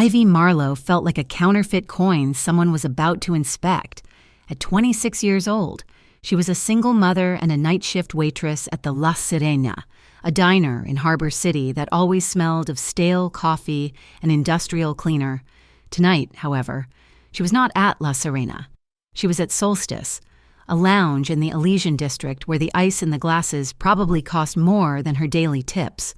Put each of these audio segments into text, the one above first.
Ivy Marlowe felt like a counterfeit coin someone was about to inspect. At 26 years old, she was a single mother and a night shift waitress at the La Sirena, a diner in Harbor City that always smelled of stale coffee and industrial cleaner. Tonight, however, she was not at La Sirena. She was at Solstice, a lounge in the Elysian district where the ice in the glasses probably cost more than her daily tips.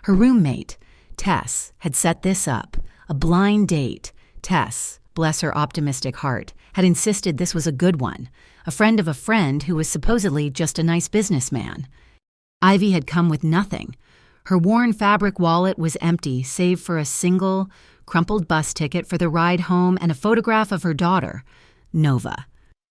Her roommate, Tess, had set this up, a blind date. Tess, bless her optimistic heart, had insisted this was a good one, a friend of a friend who was supposedly just a nice businessman. Ivy had come with nothing. Her worn fabric wallet was empty save for a single, crumpled bus ticket for the ride home and a photograph of her daughter, Nova.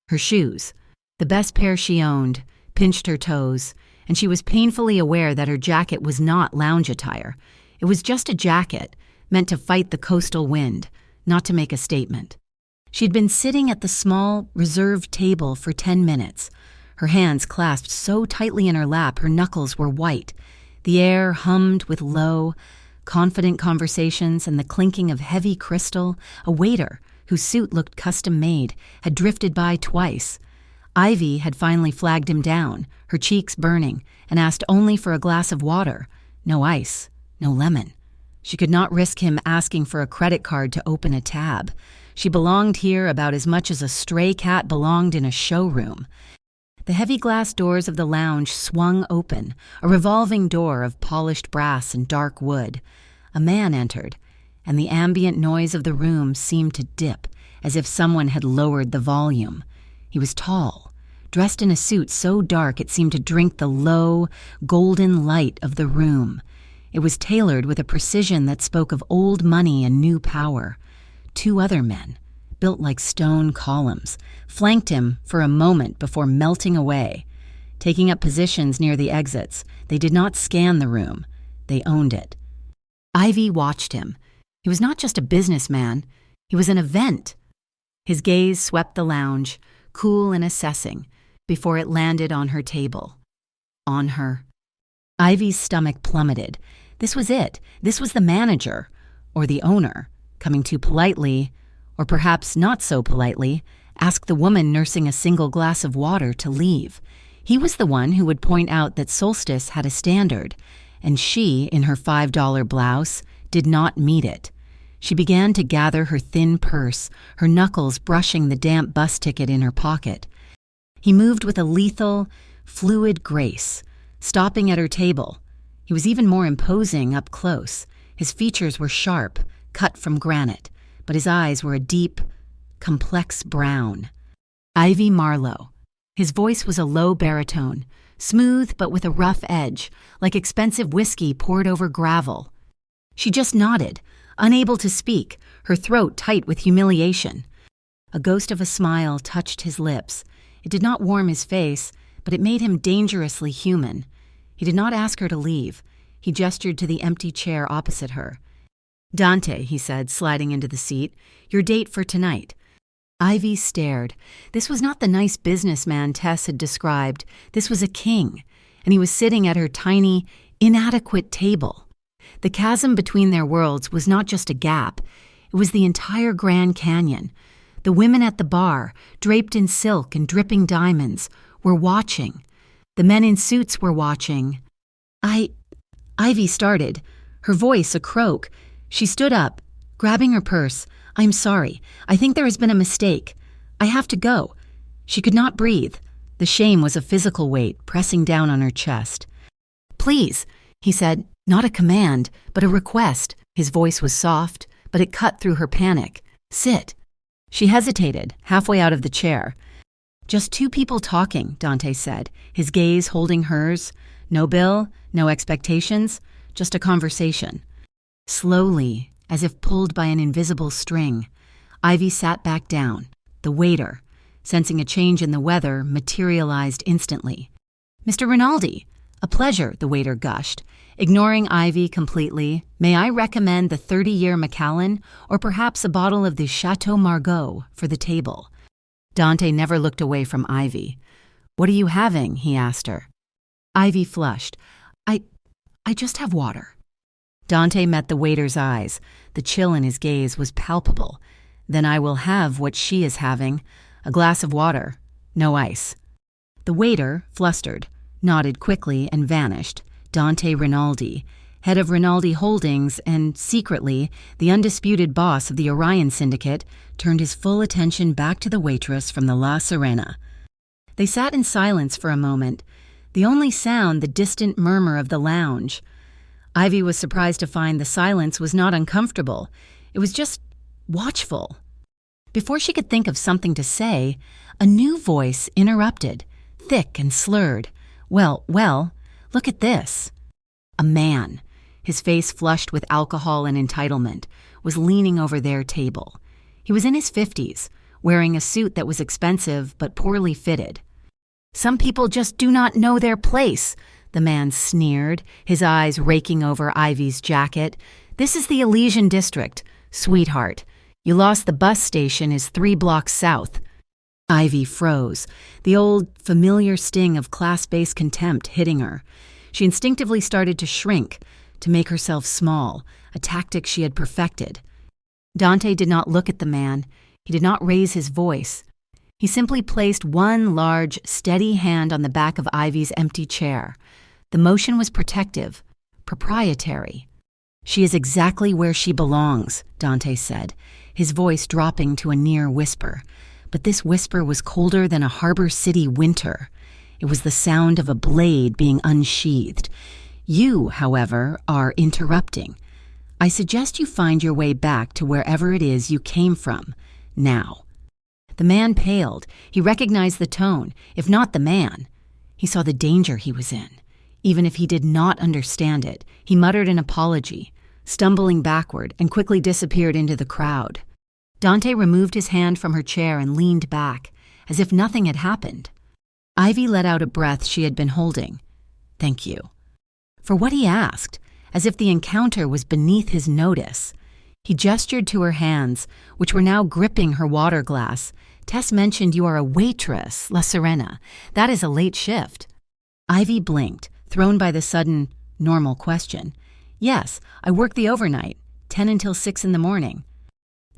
Her shoes, the best pair she owned, pinched her toes, and she was painfully aware that her jacket was not lounge attire. It was just a jacket, meant to fight the coastal wind, not to make a statement. She'd been sitting at the small, reserved table for 10 minutes, her hands clasped so tightly in her lap her knuckles were white. The air hummed with low, confident conversations and the clinking of heavy crystal. A waiter, whose suit looked custom-made, had drifted by twice. Ivy had finally flagged him down, her cheeks burning, and asked only for a glass of water. No ice, no lemon. She could not risk him asking for a credit card to open a tab. She belonged here about as much as a stray cat belonged in a showroom. The heavy glass doors of the lounge swung open, a revolving door of polished brass and dark wood. A man entered, and the ambient noise of the room seemed to dip, as if someone had lowered the volume. He was tall, dressed in a suit so dark it seemed to drink the low, golden light of the room. It was tailored with a precision that spoke of old money and new power. Two other men, built like stone columns, flanked him for a moment before melting away. Taking up positions near the exits, they did not scan the room. They owned it. Ivy watched him. He was not just a businessman. He was an event. His gaze swept the lounge, cool and assessing, before it landed on her table. On her. Ivy's stomach plummeted. This was it. This was the manager, or the owner, coming to politely, or perhaps not so politely, ask the woman nursing a single glass of water to leave. He was the one who would point out that Solstice had a standard, and she, in her $5 blouse, did not meet it. She began to gather her thin purse, her knuckles brushing the damp bus ticket in her pocket. He moved with a lethal, fluid grace, stopping at her table. He was even more imposing up close. His features were sharp, cut from granite, but his eyes were a deep, complex brown. Ivy Marlowe. His voice was a low baritone, smooth but with a rough edge, like expensive whiskey poured over gravel. She just nodded, unable to speak, her throat tight with humiliation. A ghost of a smile touched his lips. It did not warm his face, but it made him dangerously human. He did not ask her to leave. He gestured to the empty chair opposite her. "Dante," he said, sliding into the seat, "your date for tonight." Ivy stared. This was not the nice businessman Tess had described. This was a king, and he was sitting at her tiny, inadequate table. The chasm between their worlds was not just a gap. It was the entire Grand Canyon. The women at the bar, draped in silk and dripping diamonds, were watching. The men in suits were watching. Ivy started, her voice a croak. She stood up, grabbing her purse. "I'm sorry. I think there has been a mistake. I have to go." She could not breathe. The shame was a physical weight pressing down on her chest. "Please," he said, not a command, but a request. His voice was soft, but it cut through her panic. "Sit." She hesitated, halfway out of the chair. "Just two people talking," Dante said, his gaze holding hers. "No bill, no expectations, just a conversation." Slowly, as if pulled by an invisible string, Ivy sat back down. The waiter, sensing a change in the weather, materialized instantly. "Mr. Rinaldi, a pleasure," the waiter gushed. Ignoring Ivy completely, "May I recommend the 30-year Macallan, or perhaps a bottle of the Chateau Margaux for the table?" Dante never looked away from Ivy. "What are you having?" he asked her. Ivy flushed. I just have water." Dante met the waiter's eyes. The chill in his gaze was palpable. Then I will have what she is having, a glass of water, no ice. The waiter, flustered, nodded quickly and vanished. Dante Rinaldi, head of Rinaldi Holdings and, secretly, the undisputed boss of the Orion Syndicate, turned his full attention back to the waitress from the La Sirena. They sat in silence for a moment, the only sound the distant murmur of the lounge. Ivy was surprised to find the silence was not uncomfortable. It was just watchful. Before she could think of something to say, a new voice interrupted, thick and slurred. Well, look at this. A man, his face flushed with alcohol and entitlement, was leaning over their table. He was in his 50s, wearing a suit that was expensive but poorly fitted. "Some people just do not know their place," the man sneered, his eyes raking over Ivy's jacket. "This is the Elysian District. Sweetheart, you lost the bus station is 3 blocks south." Ivy froze, the old, familiar sting of class-based contempt hitting her. She instinctively started to shrink, to make herself small, a tactic she had perfected. Dante did not look at the man. He did not raise his voice. He simply placed one large, steady hand on the back of Ivy's empty chair. The motion was protective, proprietary. "She is exactly where she belongs," Dante said, his voice dropping to a near whisper. But this whisper was colder than a Harbor City winter. It was the sound of a blade being unsheathed. "You, however, are interrupting. I suggest you find your way back to wherever it is you came from, now." The man paled. He recognized the tone, if not the man. He saw the danger he was in. Even if he did not understand it, he muttered an apology, stumbling backward, and quickly disappeared into the crowd. Dante removed his hand from her chair and leaned back, as if nothing had happened. Ivy let out a breath she had been holding. "Thank you." For what he asked, as if the encounter was beneath his notice. He gestured to her hands, which were now gripping her water glass. "Tess mentioned you are a waitress, La Sirena. That is a late shift." Ivy blinked, thrown by the sudden, normal question. "Yes, I work the overnight, 10 until 6 in the morning."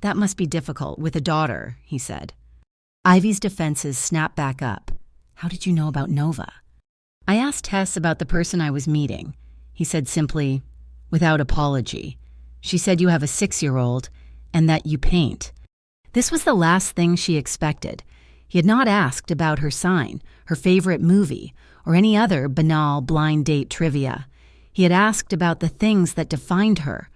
"That must be difficult with a daughter," he said. Ivy's defenses snapped back up. "How did you know about Nova?" "I asked Tess about the person I was meeting." He said simply, without apology. "She said you have a 6-year-old and that you paint." This was the last thing she expected. He had not asked about her sign, her favorite movie, or any other banal blind date trivia. He had asked about the things that defined her.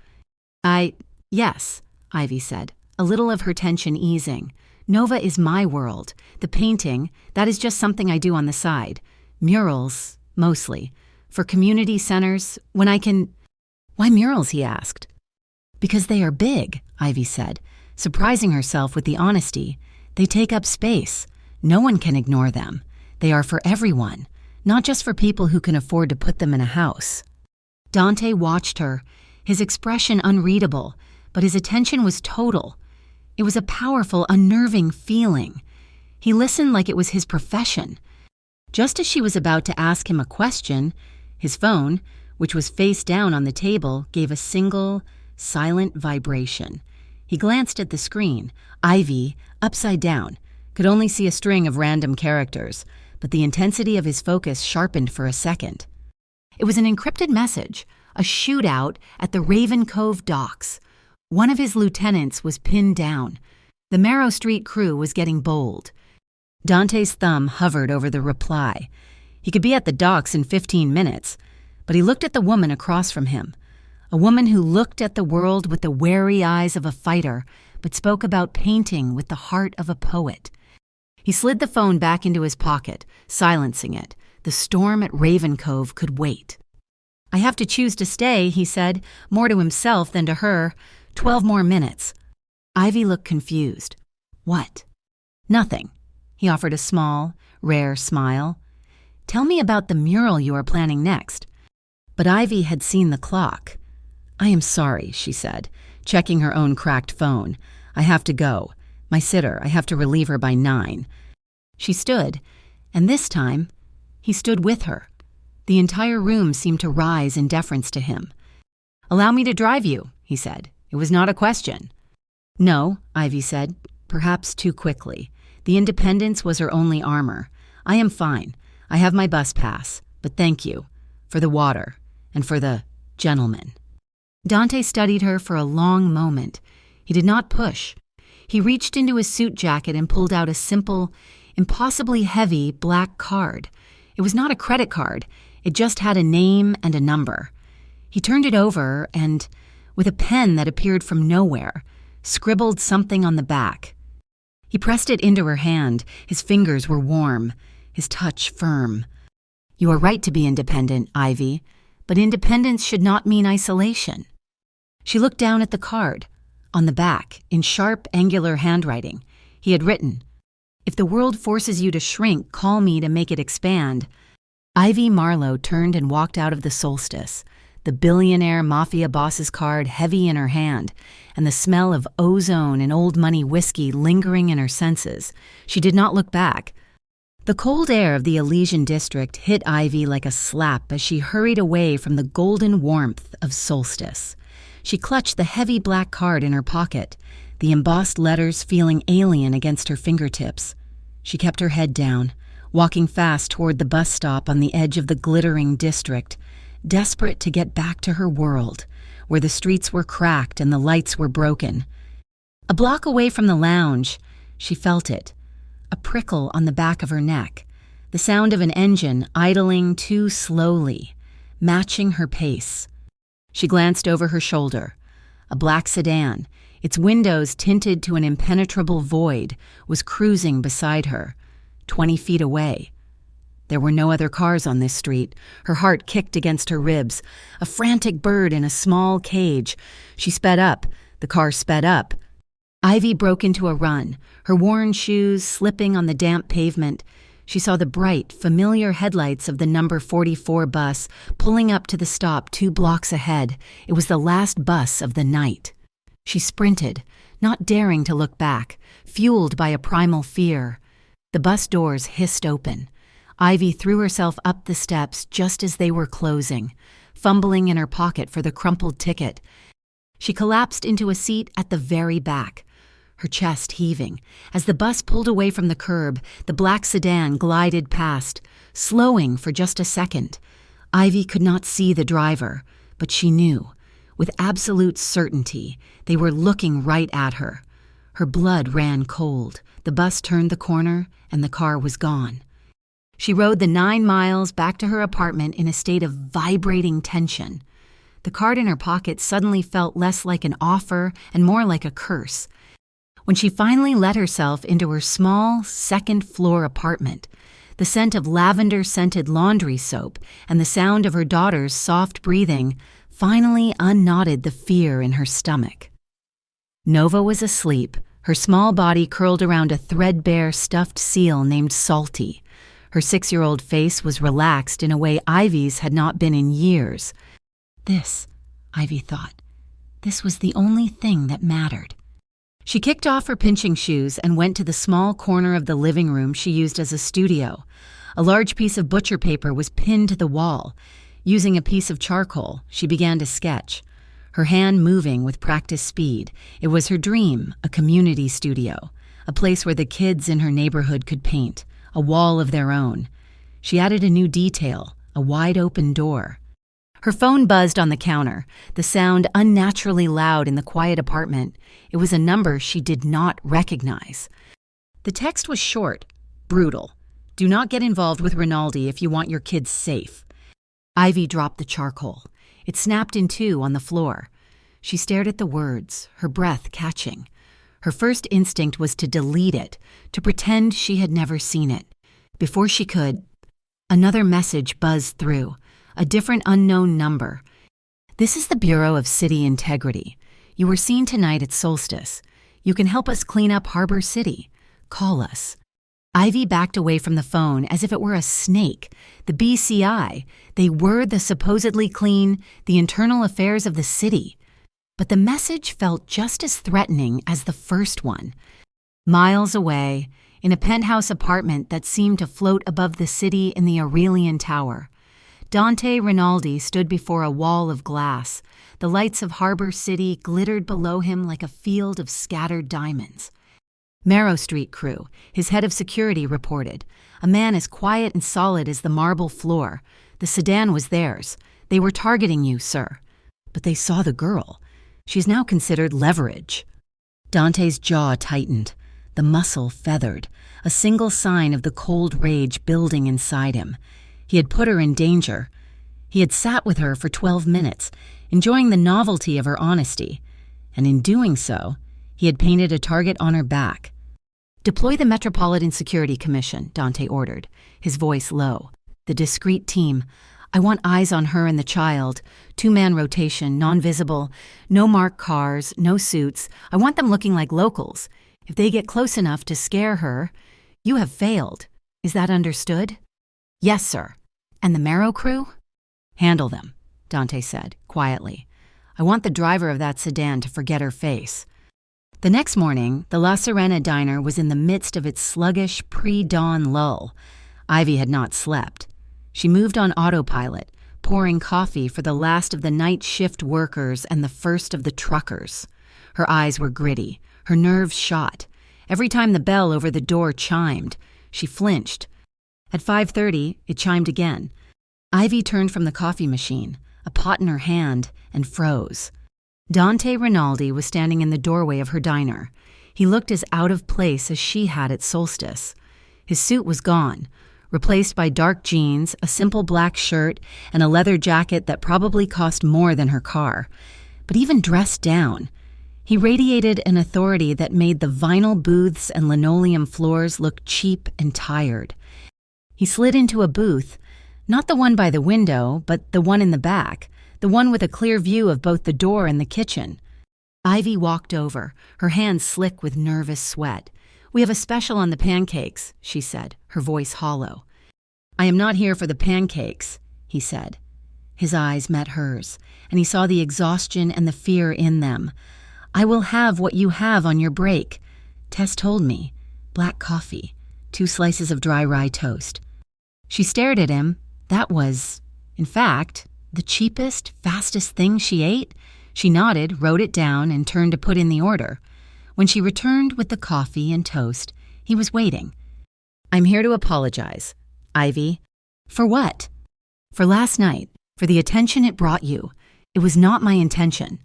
Yes, Ivy said, a little of her tension easing. "Nova is my world. The painting, that is just something I do on the side. Murals, mostly. For community centers, when I can—" "Why murals?" he asked. "Because they are big," Ivy said, surprising herself with the honesty. "They take up space. No one can ignore them. They are for everyone, not just for people who can afford to put them in a house." Dante watched her, his expression unreadable, but his attention was total. It was a powerful, unnerving feeling. He listened like it was his profession. Just as she was about to ask him a question, his phone, which was face down on the table, gave a single, silent vibration. He glanced at the screen. Ivy, upside down, could only see a string of random characters, but the intensity of his focus sharpened for a second. It was an encrypted message, a shootout at the Raven Cove docks. One of his lieutenants was pinned down. The Marrow Street crew was getting bold. Dante's thumb hovered over the reply. He could be at the docks in 15 minutes, but he looked at the woman across from him, a woman who looked at the world with the wary eyes of a fighter, but spoke about painting with the heart of a poet. He slid the phone back into his pocket, silencing it. The storm at Raven Cove could wait. "I have to choose to stay," he said, more to himself than to her. 12 more minutes. Ivy looked confused. "What?" "Nothing." He offered a small, rare smile. "Tell me about the mural you are planning next." But Ivy had seen the clock. "I am sorry," she said, checking her own cracked phone. "I have to go. My sitter, I have to relieve her by 9. She stood, and this time, he stood with her. The entire room seemed to rise in deference to him. "Allow me to drive you," he said. It was not a question. "No," Ivy said, perhaps too quickly. The independence was her only armor. "I am fine. I have my bus pass, but thank you. For the water, and for the gentleman." Dante studied her for a long moment. He did not push. He reached into his suit jacket and pulled out a simple, impossibly heavy black card. It was not a credit card. It just had a name and a number. He turned it over and, with a pen that appeared from nowhere, scribbled something on the back. He pressed it into her hand. His fingers were warm, his touch firm. "You are right to be independent, Ivy, but independence should not mean isolation." She looked down at the card. On the back, in sharp, angular handwriting, he had written, "If the world forces you to shrink, call me to make it expand." Ivy Marlowe turned and walked out of the solstice, the billionaire Mafia Boss's card heavy in her hand, and the smell of ozone and old money whiskey lingering in her senses. She did not look back. The cold air of the Elysian district hit Ivy like a slap as she hurried away from the golden warmth of solstice. She clutched the heavy black card in her pocket, the embossed letters feeling alien against her fingertips. She kept her head down, walking fast toward the bus stop on the edge of the glittering district, desperate to get back to her world, where the streets were cracked and the lights were broken. A block away from the lounge, she felt it, a prickle on the back of her neck, the sound of an engine idling too slowly, matching her pace. She glanced over her shoulder. A black sedan, its windows tinted to an impenetrable void, was cruising beside her, 20 feet away. There were no other cars on this street. Her heart kicked against her ribs, a frantic bird in a small cage. She sped up. The car sped up. Ivy broke into a run, her worn shoes slipping on the damp pavement. She saw the bright, familiar headlights of the number 44 bus pulling up to the stop 2 blocks ahead. It was the last bus of the night. She sprinted, not daring to look back, fueled by a primal fear. The bus doors hissed open. Ivy threw herself up the steps just as they were closing, fumbling in her pocket for the crumpled ticket. She collapsed into a seat at the very back, her chest heaving. As the bus pulled away from the curb, the black sedan glided past, slowing for just a second. Ivy could not see the driver, but she knew, with absolute certainty, they were looking right at her. Her blood ran cold. The bus turned the corner, and the car was gone. She rode the 9 miles back to her apartment in a state of vibrating tension. The card in her pocket suddenly felt less like an offer and more like a curse. When she finally let herself into her small, second-floor apartment, the scent of lavender-scented laundry soap and the sound of her daughter's soft breathing finally unknotted the fear in her stomach. Nova was asleep, her small body curled around a threadbare stuffed seal named Salty. Her 6-year-old face was relaxed in a way Ivy's had not been in years. This, Ivy thought, this was the only thing that mattered. She kicked off her pinching shoes and went to the small corner of the living room she used as a studio. A large piece of butcher paper was pinned to the wall. Using a piece of charcoal, she began to sketch, her hand moving with practiced speed. It was her dream, a community studio, a place where the kids in her neighborhood could paint, a wall of their own. She added a new detail, a wide-open door. Her phone buzzed on the counter, the sound unnaturally loud in the quiet apartment. It was a number she did not recognize. The text was short, brutal. "Do not get involved with Rinaldi if you want your kids safe." Ivy dropped the charcoal. It snapped in 2 on the floor. She stared at the words, her breath catching. Her first instinct was to delete it, to pretend she had never seen it. Before she could, another message buzzed through, a different unknown number. "This is the Bureau of City Integrity. You were seen tonight at Solstice. You can help us clean up Harbor City. Call us." Ivy backed away from the phone as if it were a snake. The BCI, they were the supposedly clean, the internal affairs of the city. But the message felt just as threatening as the first one. Miles away, in a penthouse apartment that seemed to float above the city in the Aurelian Tower, Dante Rinaldi stood before a wall of glass. The lights of Harbor City glittered below him like a field of scattered diamonds. Marrow Street crew, his head of security, reported. A man as quiet and solid as the marble floor. The sedan was theirs. They were targeting you, sir. But they saw the girl. She's now considered leverage. Dante's jaw tightened, the muscle feathered, a single sign of the cold rage building inside him. He had put her in danger. He had sat with her for 12 minutes, enjoying the novelty of her honesty, and in doing so, he had painted a target on her back. "Deploy the Metropolitan Security Commission," Dante ordered, his voice low. "The discreet team. I want eyes on her and the child. 2-man rotation, non-visible, no marked cars, no suits. I want them looking like locals. If they get close enough to scare her, you have failed. Is that understood?" "Yes, sir." "And the Marrow crew?" "Handle them," Dante said, quietly. "I want the driver of that sedan to forget her face." The next morning, the La Serena diner was in the midst of its sluggish pre-dawn lull. Ivy had not slept. She moved on autopilot, pouring coffee for the last of the night shift workers and the first of the truckers. Her eyes were gritty, her nerves shot. Every time the bell over the door chimed, she flinched. At 5:30, it chimed again. Ivy turned from the coffee machine, a pot in her hand, and froze. Dante Rinaldi was standing in the doorway of her diner. He looked as out of place as she had at Solstice. His suit was gone, replaced by dark jeans, a simple black shirt, and a leather jacket that probably cost more than her car. But even dressed down, he radiated an authority that made the vinyl booths and linoleum floors look cheap and tired. He slid into a booth, not the one by the window, but the one in the back, the one with a clear view of both the door and the kitchen. Ivy walked over, her hands slick with nervous sweat. "We have a special on the pancakes," she said, her voice hollow. "I am not here for the pancakes," he said. His eyes met hers, and he saw the exhaustion and the fear in them. "I will have what you have on your break. Tess told me. Black coffee, 2 slices of dry rye toast." She stared at him. That was, in fact, the cheapest, fastest thing she ate. She nodded, wrote it down, and turned to put in the order. When she returned with the coffee and toast, he was waiting. "I'm here to apologize, Ivy." "For what?" "For last night, for the attention it brought you. It was not my intention."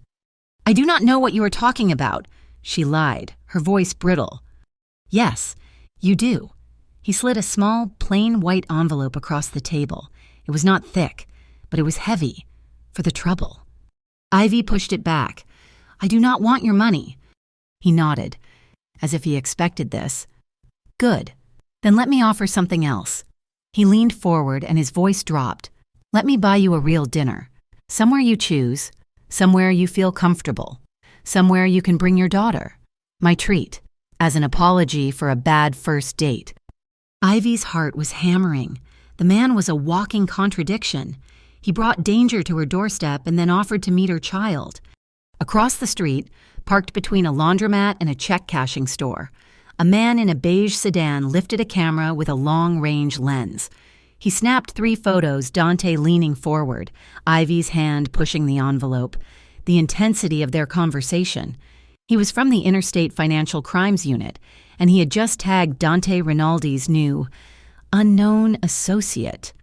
"I do not know what you are talking about," she lied, her voice brittle. "Yes, you do." He slid a small, plain white envelope across the table. It was not thick, but it was heavy, for the trouble. Ivy pushed it back. "I do not want your money." He nodded, as if he expected this. "Good. Then let me offer something else." He leaned forward and his voice dropped. "Let me buy you a real dinner. Somewhere you choose. Somewhere you feel comfortable. Somewhere you can bring your daughter. My treat, as an apology for a bad first date." Ivy's heart was hammering. The man was a walking contradiction. He brought danger to her doorstep and then offered to meet her child. Across the street, parked between a laundromat and a check-cashing store, a man in a beige sedan lifted a camera with a long-range lens. He snapped 3 photos, Dante leaning forward, Ivy's hand pushing the envelope. The intensity of their conversation. He was from the Interstate Financial Crimes Unit, and he had just tagged Dante Rinaldi's new unknown associate.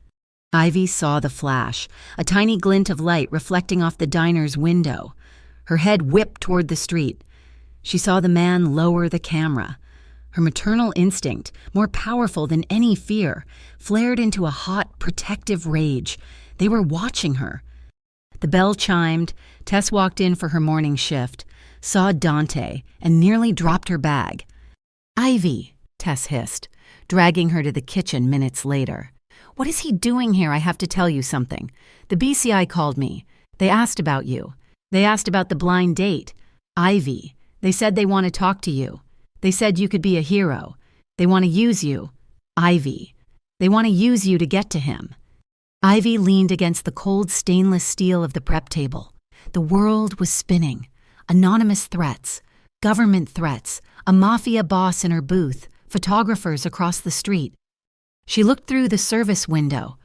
Ivy saw the flash, a tiny glint of light reflecting off the diner's window. Her head whipped toward the street. She saw the man lower the camera. Her maternal instinct, more powerful than any fear, flared into a hot, protective rage. They were watching her. The bell chimed. Tess walked in for her morning shift, saw Dante, and nearly dropped her bag. "Ivy," Tess hissed, dragging her to the kitchen minutes later. "What is he doing here? I have to tell you something. The BCI called me. They asked about you. They asked about the blind date. Ivy. They said they want to talk to you. They said you could be a hero. They want to use you. Ivy. They want to use you to get to him." Ivy leaned against the cold stainless steel of the prep table. The world was spinning. Anonymous threats, government threats, a mafia boss in her booth, photographers across the street. She looked through the service window.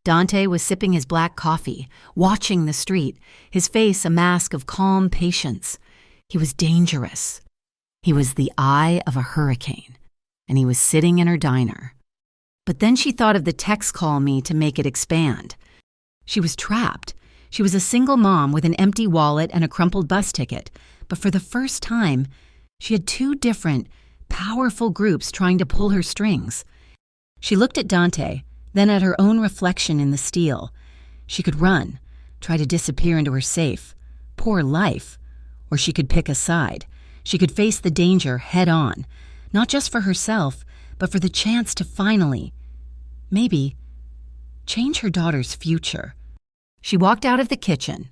Dante was sipping his black coffee, watching the street, his face a mask of calm patience. He was dangerous. He was the eye of a hurricane, and he was sitting in her diner. But then she thought of the text call me to make it expand. She was trapped. She was a single mom with an empty wallet and a crumpled bus ticket, but for the first time, she had two different, powerful groups trying to pull her strings. She looked at Dante, then at her own reflection in the steel. She could run, try to disappear into her safe, poor life, or she could pick a side. She could face the danger head on, not just for herself, but for the chance to finally, maybe, change her daughter's future. She walked out of the kitchen.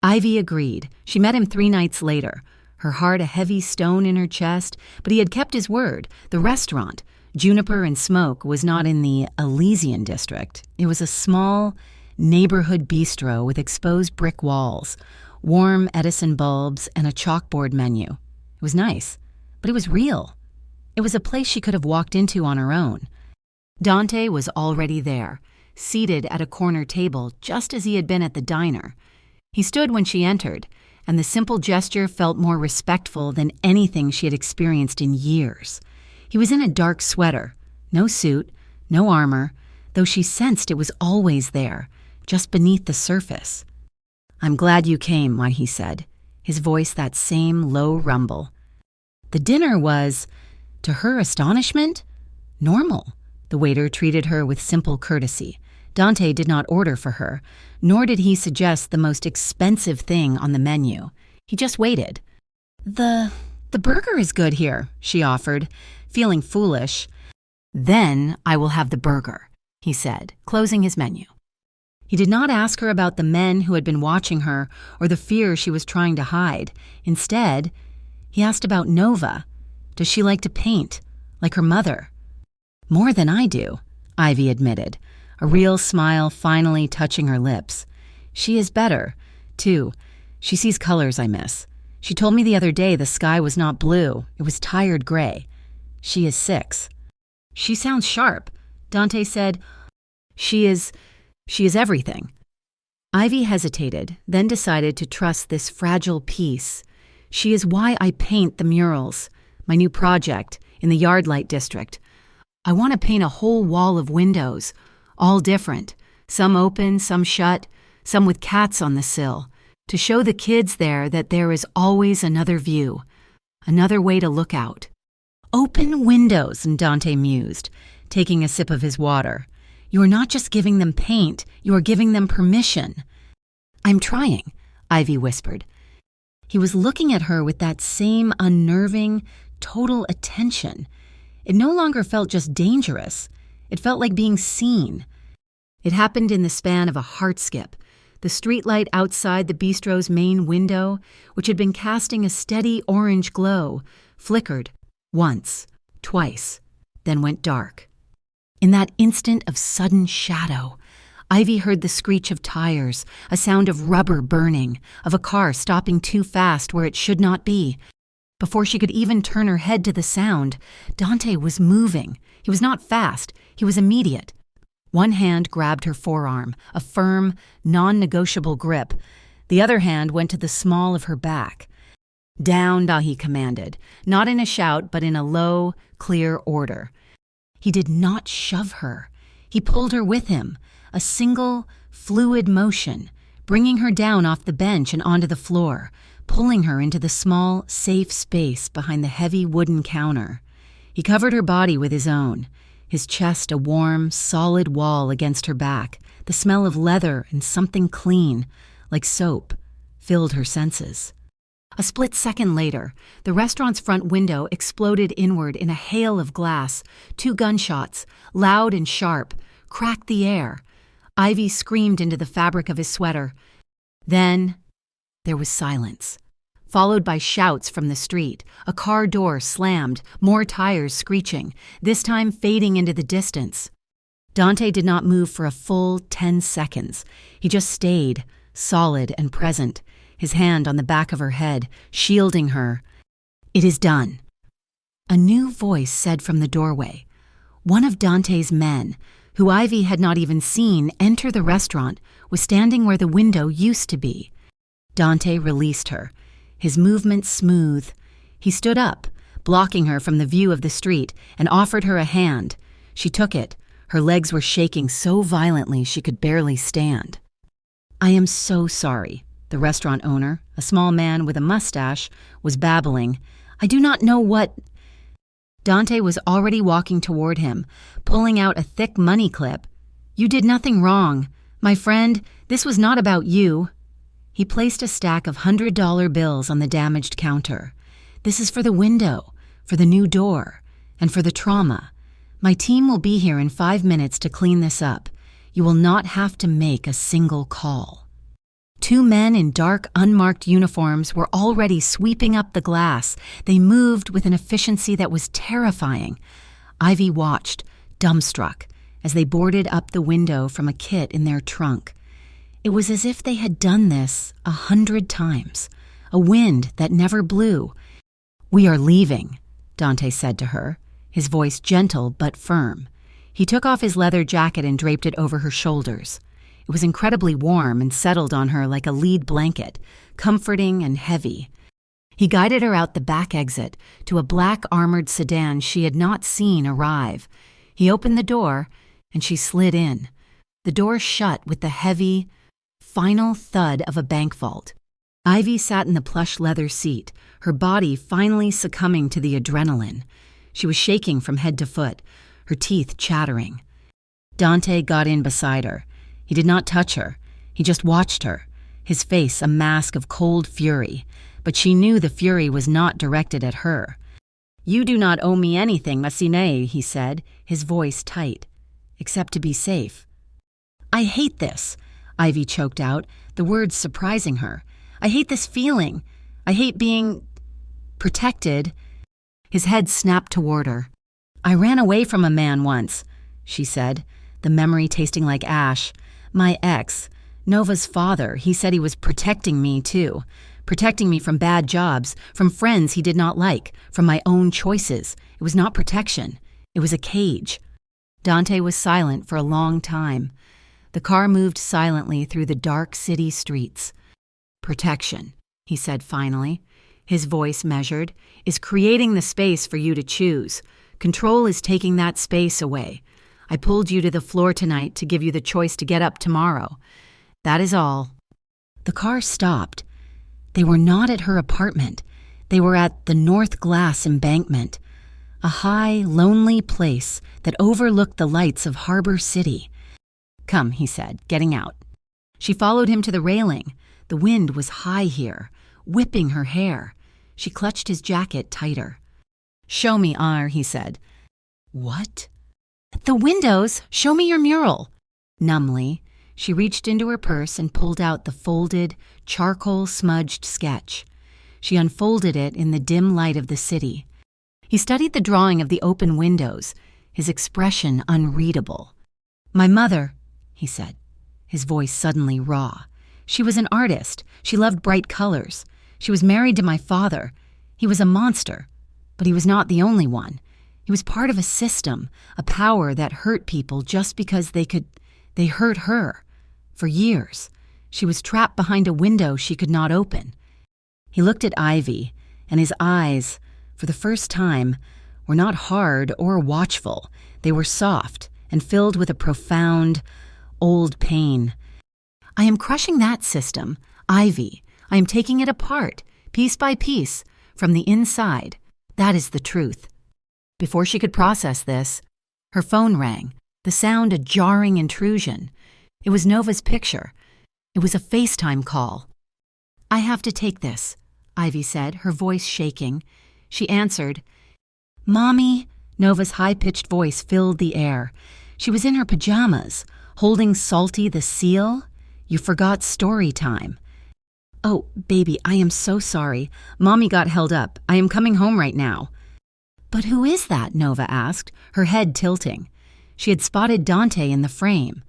Ivy agreed. She met him 3 nights later, her heart a heavy stone in her chest, but he had kept his word. The restaurant, Juniper and Smoke, was not in the Elysian district. It was a small neighborhood bistro with exposed brick walls, warm Edison bulbs, and a chalkboard menu. It was nice, but it was real. It was a place she could have walked into on her own. Dante was already there, seated at a corner table just as he had been at the diner. He stood when she entered, and the simple gesture felt more respectful than anything she had experienced in years. He was in a dark sweater, no suit, no armor, though she sensed it was always there, just beneath the surface. "I'm glad you came," he said, his voice that same low rumble. The dinner was, to her astonishment, normal. The waiter treated her with simple courtesy. Dante did not order for her, nor did he suggest the most expensive thing on the menu. He just waited. The burger is good here," she offered, feeling foolish. "Then I will have the burger," he said, closing his menu. He did not ask her about the men who had been watching her or the fear she was trying to hide. Instead, he asked about Nova. Does she like to paint, like her mother? "More than I do," Ivy admitted, a real smile finally touching her lips. "She is better, too. She sees colors I miss. She told me the other day the sky was not blue, it was tired gray. She is 6. She sounds sharp," Dante said. She is everything." Ivy hesitated, then decided to trust this fragile piece. "She is why I paint the murals, my new project, in the Yardlight district. I want to paint a whole wall of windows, all different, some open, some shut, some with cats on the sill, to show the kids there that there is always another view, another way to look out." "Open windows," Dante mused, taking a sip of his water. "You are not just giving them paint, you are giving them permission." "I'm trying," Ivy whispered. He was looking at her with that same unnerving, total attention. It no longer felt just dangerous. It felt like being seen. It happened in the span of a heart skip. The streetlight outside the bistro's main window, which had been casting a steady orange glow, flickered once, twice, then went dark. In that instant of sudden shadow, Ivy heard the screech of tires, a sound of rubber burning, of a car stopping too fast where it should not be. Before she could even turn her head to the sound, Dante was moving. He was not fast, he was immediate. One hand grabbed her forearm, a firm, non-negotiable grip. The other hand went to the small of her back. "Down," he commanded, not in a shout, but in a low, clear order. He did not shove her. He pulled her with him, a single, fluid motion, bringing her down off the bench and onto the floor, pulling her into the small, safe space behind the heavy wooden counter. He covered her body with his own, his chest a warm, solid wall against her back. The smell of leather and something clean, like soap, filled her senses. A split second later, the restaurant's front window exploded inward in a hail of glass. 2 gunshots, loud and sharp, cracked the air. Ivy screamed into the fabric of his sweater. Then there was silence, followed by shouts from the street. A car door slammed, more tires screeching, this time fading into the distance. Dante did not move for a full 10 seconds. He just stayed, solid and present, his hand on the back of her head, shielding her. "It is done." A new voice said from the doorway. One of Dante's men, who Ivy had not even seen enter the restaurant, was standing where the window used to be. Dante released her, his movements smooth. He stood up, blocking her from the view of the street, and offered her a hand. She took it. Her legs were shaking so violently she could barely stand. "I am so sorry," the restaurant owner, a small man with a mustache, was babbling. "I do not know what—" Dante was already walking toward him, pulling out a thick money clip. "You did nothing wrong. My friend, this was not about you." He placed a stack of $100 bills on the damaged counter. "This is for the window, for the new door, and for the trauma. My team will be here in 5 minutes to clean this up. You will not have to make a single call." 2 men in dark, unmarked uniforms were already sweeping up the glass. They moved with an efficiency that was terrifying. Ivy watched, dumbstruck, as they boarded up the window from a kit in their trunk. It was as if they had done this 100 times, a wind that never blew. "We are leaving," Dante said to her, his voice gentle but firm. He took off his leather jacket and draped it over her shoulders. It was incredibly warm and settled on her like a lead blanket, comforting and heavy. He guided her out the back exit to a black armored sedan she had not seen arrive. He opened the door, and she slid in. The door shut with the heavy, final thud of a bank vault. Ivy sat in the plush leather seat, her body finally succumbing to the adrenaline. She was shaking from head to foot, her teeth chattering. Dante got in beside her. He did not touch her. He just watched her, his face a mask of cold fury. But she knew the fury was not directed at her. "You do not owe me anything, Massine," he said, his voice tight. "Except to be safe." "I hate this," Ivy choked out, the words surprising her. "I hate this feeling. I hate being protected." His head snapped toward her. "I ran away from a man once," she said, the memory tasting like ash. "My ex, Nova's father, he said he was protecting me too. Protecting me from bad jobs, from friends he did not like, from my own choices. It was not protection. It was a cage." Dante was silent for a long time. The car moved silently through the dark city streets. "Protection," he said finally, his voice measured, "is creating the space for you to choose. Control is taking that space away. I pulled you to the floor tonight to give you the choice to get up tomorrow. That is all." The car stopped. They were not at her apartment. They were at the North Glass Embankment, a high, lonely place that overlooked the lights of Harbor City. "Come," he said, getting out. She followed him to the railing. The wind was high here, whipping her hair. She clutched his jacket tighter. "Show me, he said. "What?" "The windows! Show me your mural!" Numbly, she reached into her purse and pulled out the folded, charcoal-smudged sketch. She unfolded it in the dim light of the city. He studied the drawing of the open windows, his expression unreadable. "My mother," he said, his voice suddenly raw. "She was an artist. She loved bright colors. She was married to my father. He was a monster, but he was not the only one. He was part of a system, a power that hurt people just because they hurt her. For years, she was trapped behind a window she could not open." He looked at Ivy, and his eyes, for the first time, were not hard or watchful. They were soft and filled with a profound, old pain. "I am crushing that system, Ivy. I am taking it apart, piece by piece, from the inside. That is the truth." Before she could process this, her phone rang, the sound a jarring intrusion. It was Nova's picture. It was a FaceTime call. "I have to take this," Ivy said, her voice shaking. She answered. "Mommy," Nova's high-pitched voice filled the air. She was in her pajamas, holding Salty the seal. "You forgot story time." "Oh, baby, I am so sorry. Mommy got held up. I am coming home right now." "But who is that?" Nova asked, her head tilting. She had spotted Dante in the frame.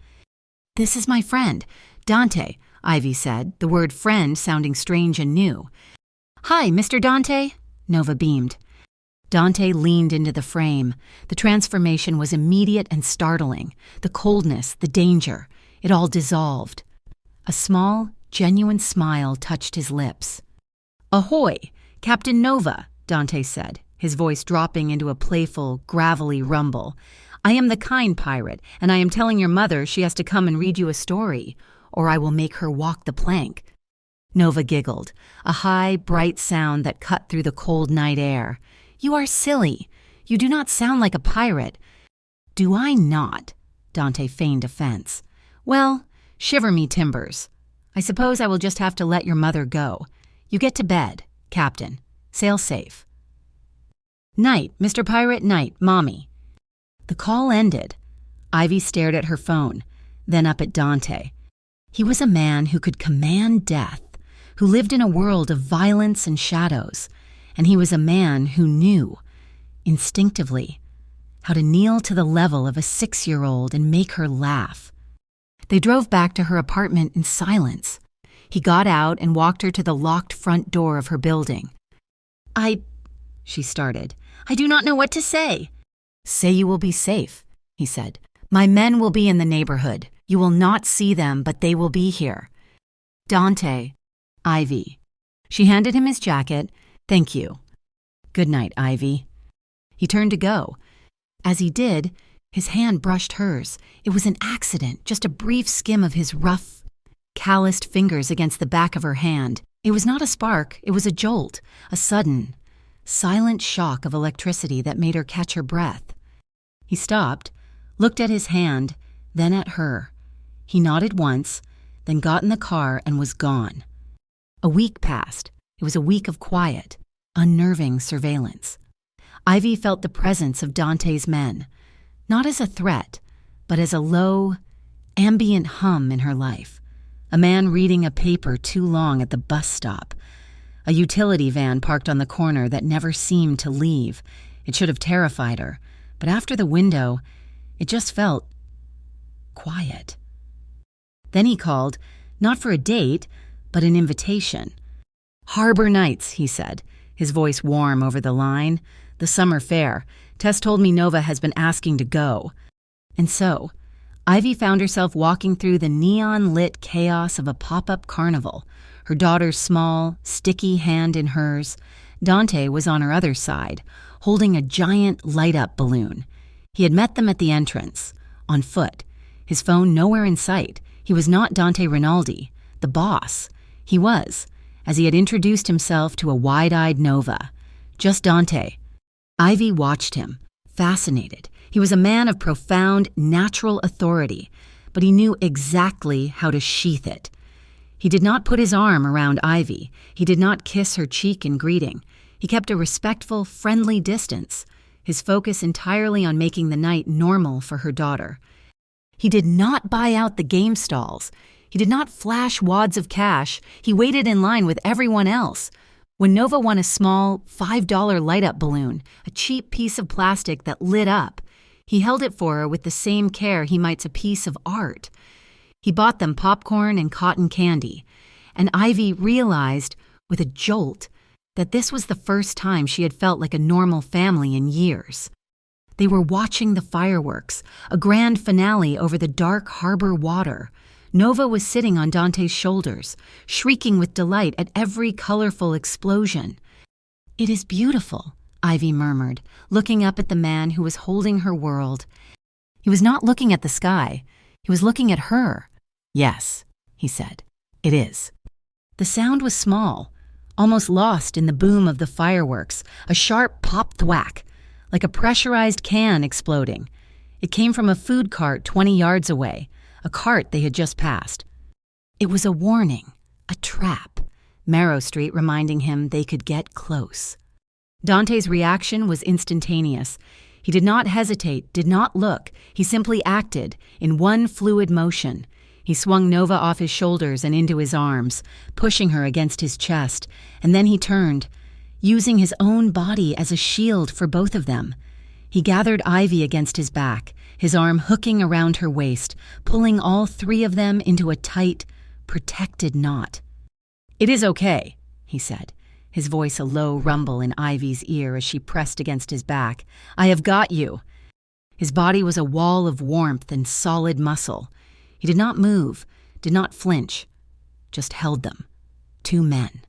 "This is my friend, Dante," Ivy said, the word friend sounding strange and new. "Hi, Mr. Dante," Nova beamed. Dante leaned into the frame. The transformation was immediate and startling. The coldness, the danger, it all dissolved. A small, genuine smile touched his lips. "Ahoy, Captain Nova," Dante said, his voice dropping into a playful, gravelly rumble. "I am the kind pirate, and I am telling your mother she has to come and read you a story, or I will make her walk the plank." Nova giggled, a high, bright sound that cut through the cold night air. "You are silly. You do not sound like a pirate." "Do I not?" Dante feigned offense. "Well, shiver me timbers. I suppose I will just have to let your mother go. You get to bed, Captain. Sail safe." "Night, Mr. Pirate, night, Mommy." The call ended. Ivy stared at her phone, then up at Dante. He was a man who could command death, who lived in a world of violence and shadows, and he was a man who knew, instinctively, how to kneel to the level of a 6-year-old and make her laugh. They drove back to her apartment in silence. He got out and walked her to the locked front door of her building. She started. "I do not know what to say." "Say you will be safe," he said. "My men will be in the neighborhood. You will not see them, but they will be here." "Dante." "Ivy." She handed him his jacket. "Thank you." "Good night, Ivy." He turned to go. As he did, his hand brushed hers. It was an accident, just a brief skim of his rough, calloused fingers against the back of her hand. It was not a spark, it was a jolt, a sudden, silent shock of electricity that made her catch her breath. He stopped, looked at his hand, then at her. He nodded once, then got in the car and was gone. A week passed. It was a week of quiet, unnerving surveillance. Ivy felt the presence of Dante's men, not as a threat, but as a low, ambient hum in her life. A man reading a paper too long at the bus stop. A utility van parked on the corner that never seemed to leave. It should have terrified her, but after the window, it just felt quiet. Then he called, not for a date, but an invitation. "Harbor Nights," he said, his voice warm over the line. "The summer fair. Tess told me Nova has been asking to go." And so, Ivy found herself walking through the neon-lit chaos of a pop-up carnival, her daughter's small, sticky hand in hers. Dante was on her other side, holding a giant light-up balloon. He had met them at the entrance, on foot, his phone nowhere in sight. He was not Dante Rinaldi, the boss. He was, as he had introduced himself to a wide-eyed Nova. Just Dante. Ivy watched him, fascinated. He was a man of profound, natural authority, but he knew exactly how to sheath it. He did not put his arm around Ivy. He did not kiss her cheek in greeting. He kept a respectful, friendly distance, his focus entirely on making the night normal for her daughter. He did not buy out the game stalls. He did not flash wads of cash. He waited in line with everyone else. When Nova won a small, $5 light-up balloon, a cheap piece of plastic that lit up, he held it for her with the same care he might a piece of art. He bought them popcorn and cotton candy, and Ivy realized, with a jolt, that this was the first time she had felt like a normal family in years. They were watching the fireworks, a grand finale over the dark harbor water. Nova was sitting on Dante's shoulders, shrieking with delight at every colorful explosion. "It is beautiful," Ivy murmured, looking up at the man who was holding her world. He was not looking at the sky. He was looking at her. "Yes," he said, "it is." The sound was small, almost lost in the boom of the fireworks, a sharp pop thwack, like a pressurized can exploding. It came from a food cart 20 yards away, a cart they had just passed. It was a warning, a trap, Marrow Street reminding him they could get close. Dante's reaction was instantaneous. He did not hesitate, did not look. He simply acted, in one fluid motion. He swung Nova off his shoulders and into his arms, pushing her against his chest, and then he turned, using his own body as a shield for both of them. He gathered Ivy against his back, his arm hooking around her waist, pulling all three of them into a tight, protected knot. "It is okay," he said, his voice a low rumble in Ivy's ear as she pressed against his back. "I have got you." His body was a wall of warmth and solid muscle. He did not move, did not flinch, just held them. 2 men.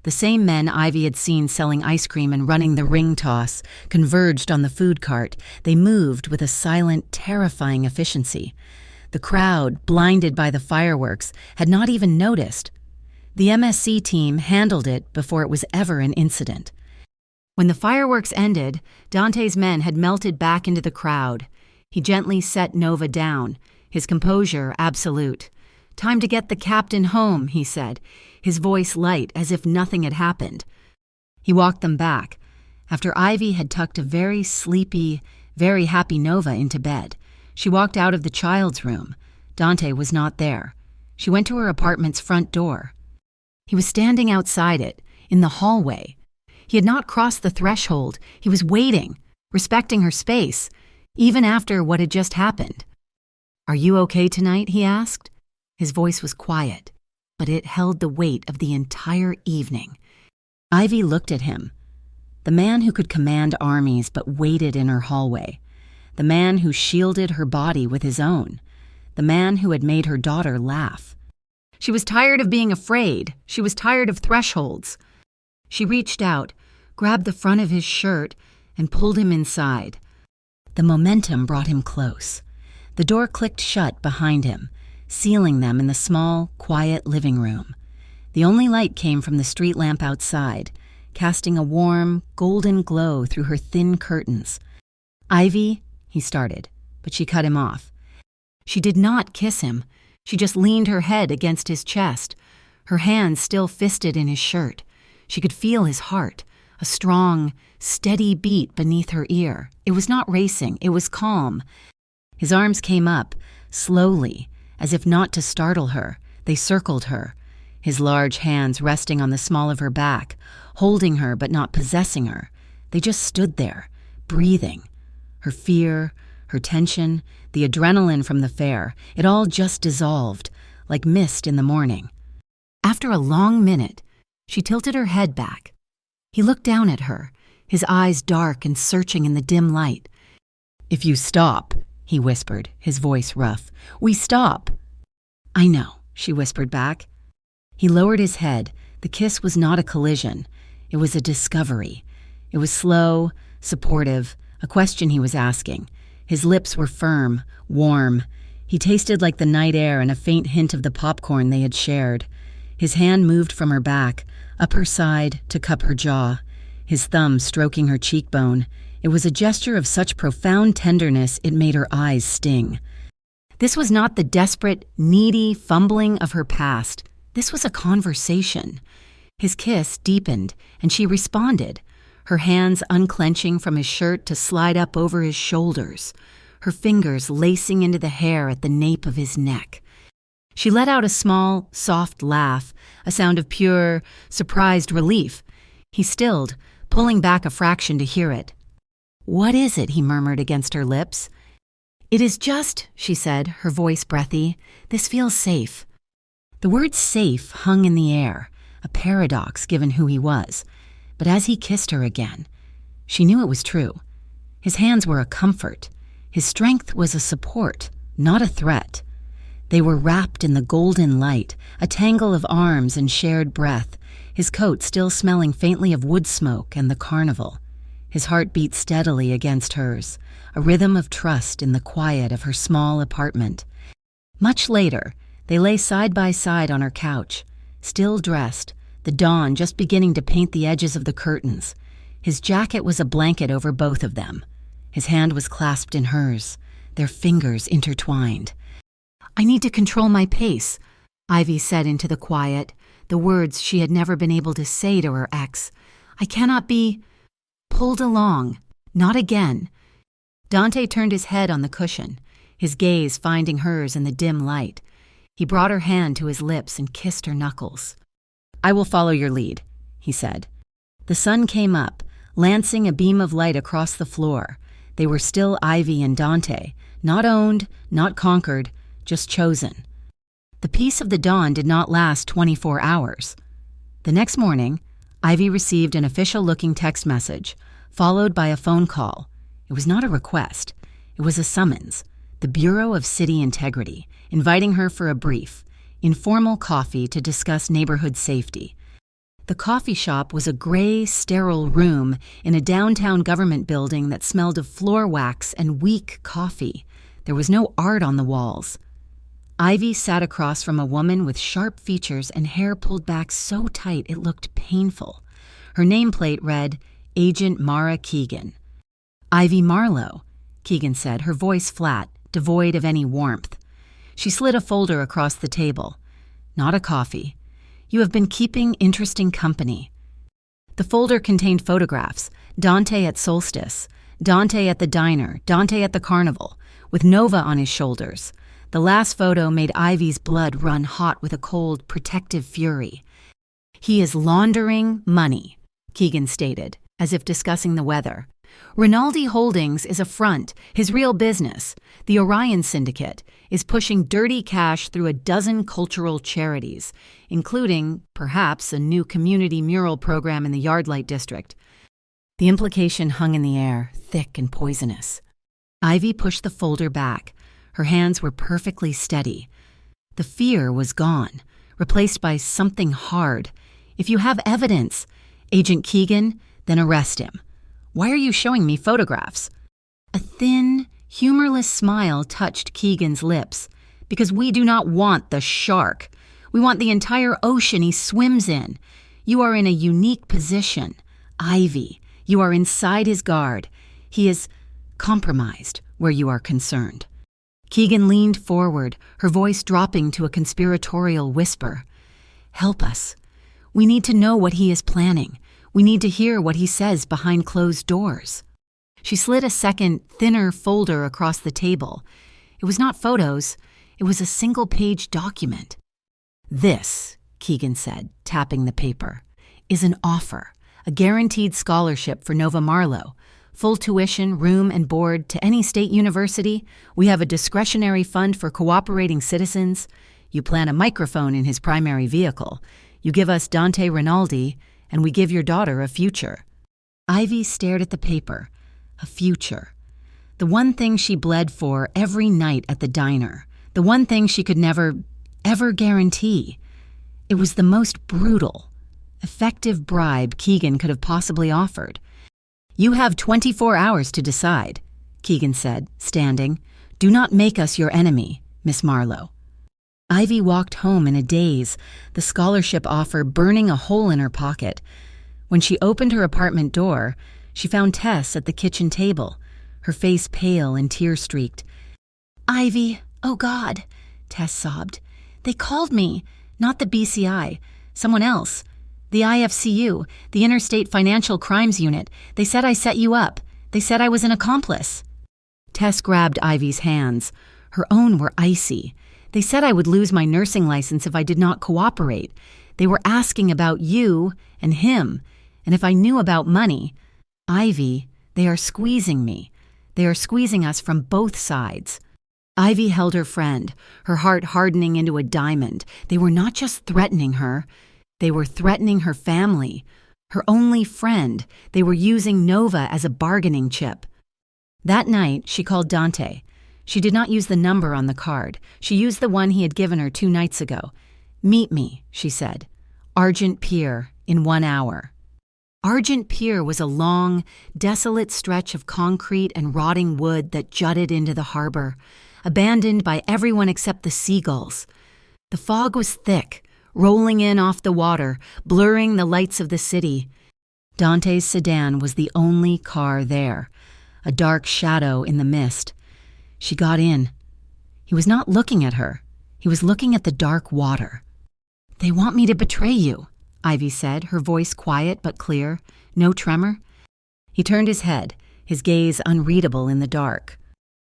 The same men Ivy had seen selling ice cream and running the ring toss, converged on the food cart. They moved with a silent, terrifying efficiency. The crowd, blinded by the fireworks, had not even noticed. The MSC team handled it before it was ever an incident. When the fireworks ended, Dante's men had melted back into the crowd. He gently set Nova down, his composure absolute. "Time to get the captain home," he said, his voice light as if nothing had happened. He walked them back, after Ivy had tucked a very sleepy, very happy Nova into bed. She walked out of the child's room. Dante was not there. She went to her apartment's front door. He was standing outside it, in the hallway. He had not crossed the threshold. He was waiting, respecting her space, even after what had just happened. "Are you okay tonight?" he asked. His voice was quiet, but it held the weight of the entire evening. Ivy looked at him. The man who could command armies but waited in her hallway. The man who shielded her body with his own. The man who had made her daughter laugh. She was tired of being afraid. She was tired of thresholds. She reached out, grabbed the front of his shirt, and pulled him inside. The momentum brought him close. The door clicked shut behind him, sealing them in the small, quiet living room. The only light came from the street lamp outside, casting a warm, golden glow through her thin curtains. "Ivy," he started, but she cut him off. She did not kiss him. She just leaned her head against his chest, her hands still fisted in his shirt. She could feel his heart, a strong, steady beat beneath her ear. It was not racing, it was calm. His arms came up, slowly, as if not to startle her. They circled her, his large hands resting on the small of her back, holding her but not possessing her. They just stood there, breathing. Her fear, her tension, the adrenaline from the fair, it all just dissolved, like mist in the morning. After a long minute, she tilted her head back. He looked down at her, his eyes dark and searching in the dim light. "If you stop," he whispered, his voice rough. "We stop." "I know," she whispered back. He lowered his head. The kiss was not a collision. It was a discovery. It was slow, supportive, a question he was asking. His lips were firm, warm. He tasted like the night air and a faint hint of the popcorn they had shared. His hand moved from her back, up her side to cup her jaw, his thumb stroking her cheekbone. It was a gesture of such profound tenderness it made her eyes sting. This was not the desperate, needy fumbling of her past. This was a conversation. His kiss deepened, and she responded, her hands unclenching from his shirt to slide up over his shoulders, her fingers lacing into the hair at the nape of his neck. She let out a small, soft laugh, a sound of pure, surprised relief. He stilled, pulling back a fraction to hear it. "What is it?" he murmured against her lips. "It is just," she said, her voice breathy, "this feels safe." The word safe hung in the air, a paradox given who he was. But as he kissed her again, she knew it was true. His hands were a comfort. His strength was a support, not a threat. They were wrapped in the golden light, a tangle of arms and shared breath, his coat still smelling faintly of wood smoke and the carnival. His heart beat steadily against hers, a rhythm of trust in the quiet of her small apartment. Much later, they lay side by side on her couch, still dressed, the dawn just beginning to paint the edges of the curtains. His jacket was a blanket over both of them. His hand was clasped in hers, their fingers intertwined. "I need to control my pace," Ivy said into the quiet, the words she had never been able to say to her ex. "I cannot be pulled along. Not again." Dante turned his head on the cushion, his gaze finding hers in the dim light. He brought her hand to his lips and kissed her knuckles. "I will follow your lead," he said. The sun came up, lancing a beam of light across the floor. They were still Ivy and Dante, not owned, not conquered, just chosen. The peace of the dawn did not last 24 hours. The next morning, Ivy received an official-looking text message, followed by a phone call. It was not a request. It was a summons. The Bureau of City Integrity, inviting her for a brief, informal coffee to discuss neighborhood safety. The coffee shop was a gray, sterile room in a downtown government building that smelled of floor wax and weak coffee. There was no art on the walls. Ivy sat across from a woman with sharp features and hair pulled back so tight it looked painful. Her nameplate read, Agent Mara Keegan. "Ivy Marlowe," Keegan said, her voice flat, devoid of any warmth. She slid a folder across the table. "Not a coffee. You have been keeping interesting company." The folder contained photographs, Dante at Solstice, Dante at the diner, Dante at the carnival, with Nova on his shoulders. The last photo made Ivy's blood run hot with a cold, protective fury. "He is laundering money," Keegan stated, as if discussing the weather. "Rinaldi Holdings is a front, his real business. The Orion Syndicate is pushing dirty cash through a dozen cultural charities, including, perhaps, a new community mural program in the Yardlight District." The implication hung in the air, thick and poisonous. Ivy pushed the folder back. Her hands were perfectly steady. The fear was gone, replaced by something hard. "If you have evidence, Agent Keegan, then arrest him. Why are you showing me photographs?" A thin, humorless smile touched Keegan's lips. "Because we do not want the shark. We want the entire ocean he swims in. You are in a unique position. Ivy, you are inside his guard. He is compromised where you are concerned." Keegan leaned forward, her voice dropping to a conspiratorial whisper. "Help us. We need to know what he is planning. We need to hear what he says behind closed doors." She slid a second, thinner folder across the table. It was not photos. It was a single-page document. "This," Keegan said, tapping the paper, "is an offer, a guaranteed scholarship for Nova Marlowe. Full tuition, room, and board to any state university. We have a discretionary fund for cooperating citizens. You plant a microphone in his primary vehicle. You give us Dante Rinaldi, and we give your daughter a future." Ivy stared at the paper. A future. The one thing she bled for every night at the diner. The one thing she could never, ever guarantee. It was the most brutal, effective bribe Keegan could have possibly offered. "You have 24 hours to decide," Keegan said, standing. "Do not make us your enemy, Miss Marlowe." Ivy walked home in a daze, the scholarship offer burning a hole in her pocket. When she opened her apartment door, she found Tess at the kitchen table, her face pale and tear-streaked. "Ivy, oh God," Tess sobbed. "They called me, not the BCI, someone else. The IFCU, the Interstate Financial Crimes Unit. They said I set you up. They said I was an accomplice." Tess grabbed Ivy's hands. Her own were icy. "They said I would lose my nursing license if I did not cooperate. They were asking about you and him, and if I knew about money. Ivy, they are squeezing me. They are squeezing us from both sides." Ivy held her friend, her heart hardening into a diamond. They were not just threatening her. They were threatening her family, her only friend. They were using Nova as a bargaining chip. That night, she called Dante. She did not use the number on the card. She used the one he had given her 2 nights ago. "Meet me," she said. "Argent Pier, in 1 hour." Argent Pier was a long, desolate stretch of concrete and rotting wood that jutted into the harbor, abandoned by everyone except the seagulls. The fog was thick, rolling in off the water, blurring the lights of the city. Dante's sedan was the only car there, a dark shadow in the mist. She got in. He was not looking at her. He was looking at the dark water. "They want me to betray you," Ivy said, her voice quiet but clear, no tremor. He turned his head, his gaze unreadable in the dark.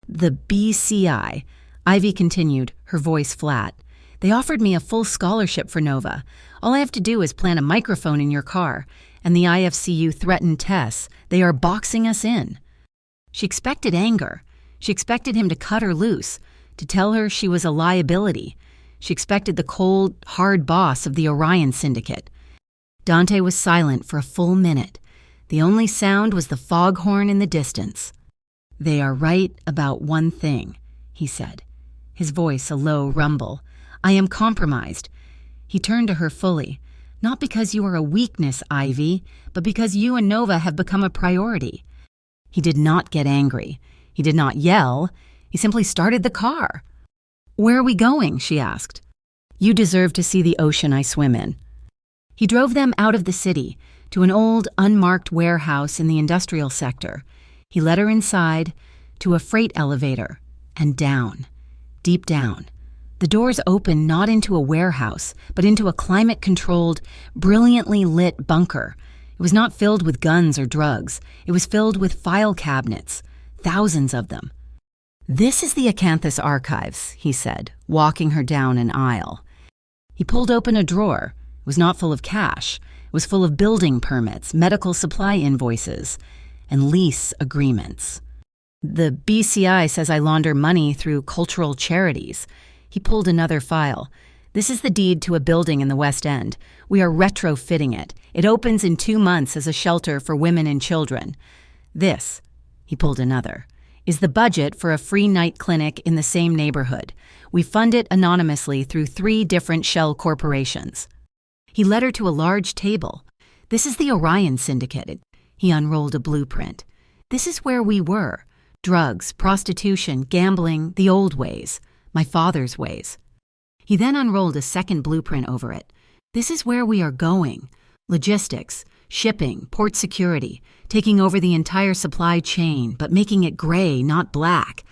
"The BCI," Ivy continued, her voice flat. "They offered me a full scholarship for Nova. All I have to do is plant a microphone in your car, and the IFCU threatened Tess. They are boxing us in." She expected anger. She expected him to cut her loose, to tell her she was a liability. She expected the cold, hard boss of the Orion Syndicate. Dante was silent for a full minute. The only sound was the foghorn in the distance. "They are right about one thing," he said, his voice a low rumble. "I am compromised." He turned to her fully. "Not because you are a weakness, Ivy, but because you and Nova have become a priority." He did not get angry. He did not yell. He simply started the car. "Where are we going?" she asked. "You deserve to see the ocean I swim in." He drove them out of the city to an old, unmarked warehouse in the industrial sector. He led her inside, to a freight elevator, and down, deep down. The doors opened not into a warehouse, but into a climate-controlled, brilliantly lit bunker. It was not filled with guns or drugs. It was filled with file cabinets, thousands of them. "This is the Acanthus Archives," he said, walking her down an aisle. He pulled open a drawer. It was not full of cash. It was full of building permits, medical supply invoices, and lease agreements. "The BCI says I launder money through cultural charities." He pulled another file. "This is the deed to a building in the West End. We are retrofitting it. It opens in 2 months as a shelter for women and children. This," he pulled another, "is the budget for a free night clinic in the same neighborhood. We fund it anonymously through 3 different shell corporations." He led her to a large table. "This is the Orion Syndicate." He unrolled a blueprint. "This is where we were. Drugs, prostitution, gambling, the old ways. My father's ways." He then unrolled a second blueprint over it. "This is where we are going. Logistics, shipping, port security, taking over the entire supply chain, but making it gray, not black.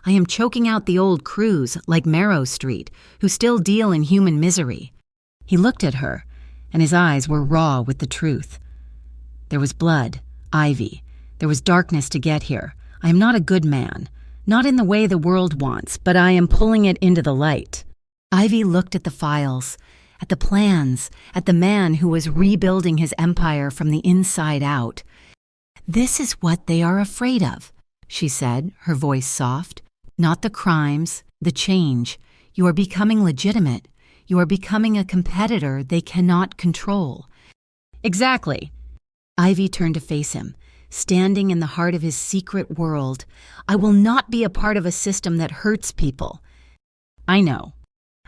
I am choking out the old crews like Marrow Street, who still deal in human misery." He looked at her, and his eyes were raw with the truth. "There was blood, Ivy. There was darkness to get here. I am not a good man. Not in the way the world wants, but I am pulling it into the light." Ivy looked at the files, at the plans, at the man who was rebuilding his empire from the inside out. "This is what they are afraid of," she said, her voice soft. "Not the crimes, the change. You are becoming legitimate. You are becoming a competitor they cannot control." "Exactly." Ivy turned to face him, standing in the heart of his secret world. "I will not be a part of a system that hurts people." "I know.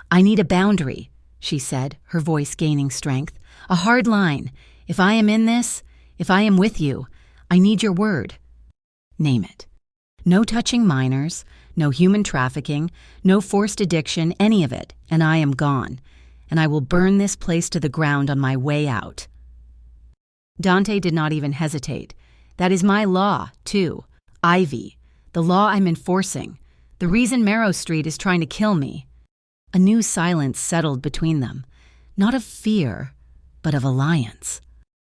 I need a boundary," she said, her voice gaining strength. "A hard line. If I am in this, if I am with you, I need your word." "Name it." "No touching minors, no human trafficking, no forced addiction, any of it, and I am gone. And I will burn this place to the ground on my way out." Dante did not even hesitate. "That is my law, too. Ivy. The law I'm enforcing. The reason Marrow Street is trying to kill me." A new silence settled between them, not of fear, but of alliance.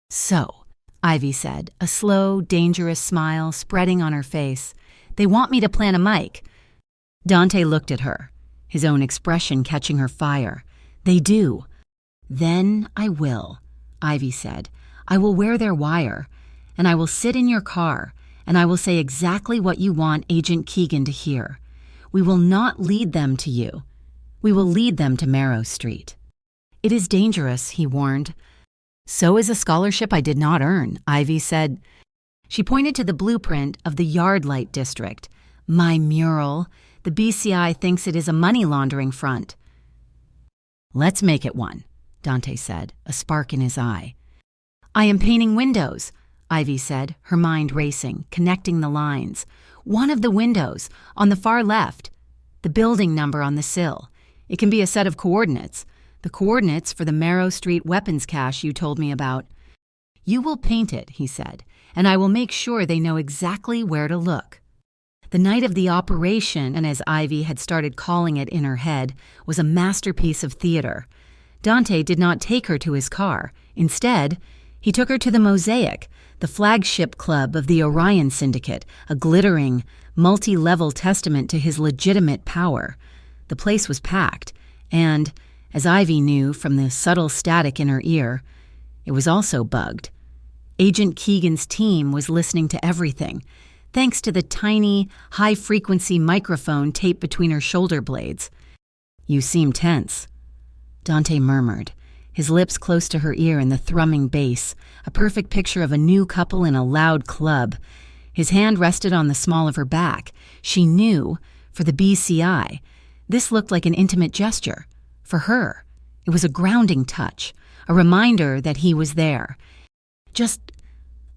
"So," Ivy said, a slow, dangerous smile spreading on her face, "they want me to plant a mic." Dante looked at her, his own expression catching her fire. "They do." "Then I will," Ivy said. "I will wear their wire, and I will sit in your car, and I will say exactly what you want Agent Keegan to hear. We will not lead them to you. We will lead them to Marrow Street." "It is dangerous," he warned. "So is a scholarship I did not earn," Ivy said. She pointed to the blueprint of the Yardlight District. "My mural. The BCI thinks it is a money laundering front." "Let's make it one," Dante said, a spark in his eye. "I am painting windows," Ivy said, her mind racing, connecting the lines. "One of the windows, on the far left. The building number on the sill. It can be a set of coordinates. The coordinates for the Marrow Street weapons cache you told me about." "You will paint it," he said, "and I will make sure they know exactly where to look." The night of the operation, and as Ivy had started calling it in her head, was a masterpiece of theater. Dante did not take her to his car. Instead, he took her to the Mosaic, the flagship club of the Orion Syndicate, a glittering, multi-level testament to his legitimate power. The place was packed, and, as Ivy knew from the subtle static in her ear, it was also bugged. Agent Keegan's team was listening to everything, thanks to the tiny, high-frequency microphone taped between her shoulder blades. "You seem tense," Dante murmured, his lips close to her ear in the thrumming bass, a perfect picture of a new couple in a loud club. His hand rested on the small of her back. She knew, for the BCI, this looked like an intimate gesture. For her, it was a grounding touch, a reminder that he was there. Just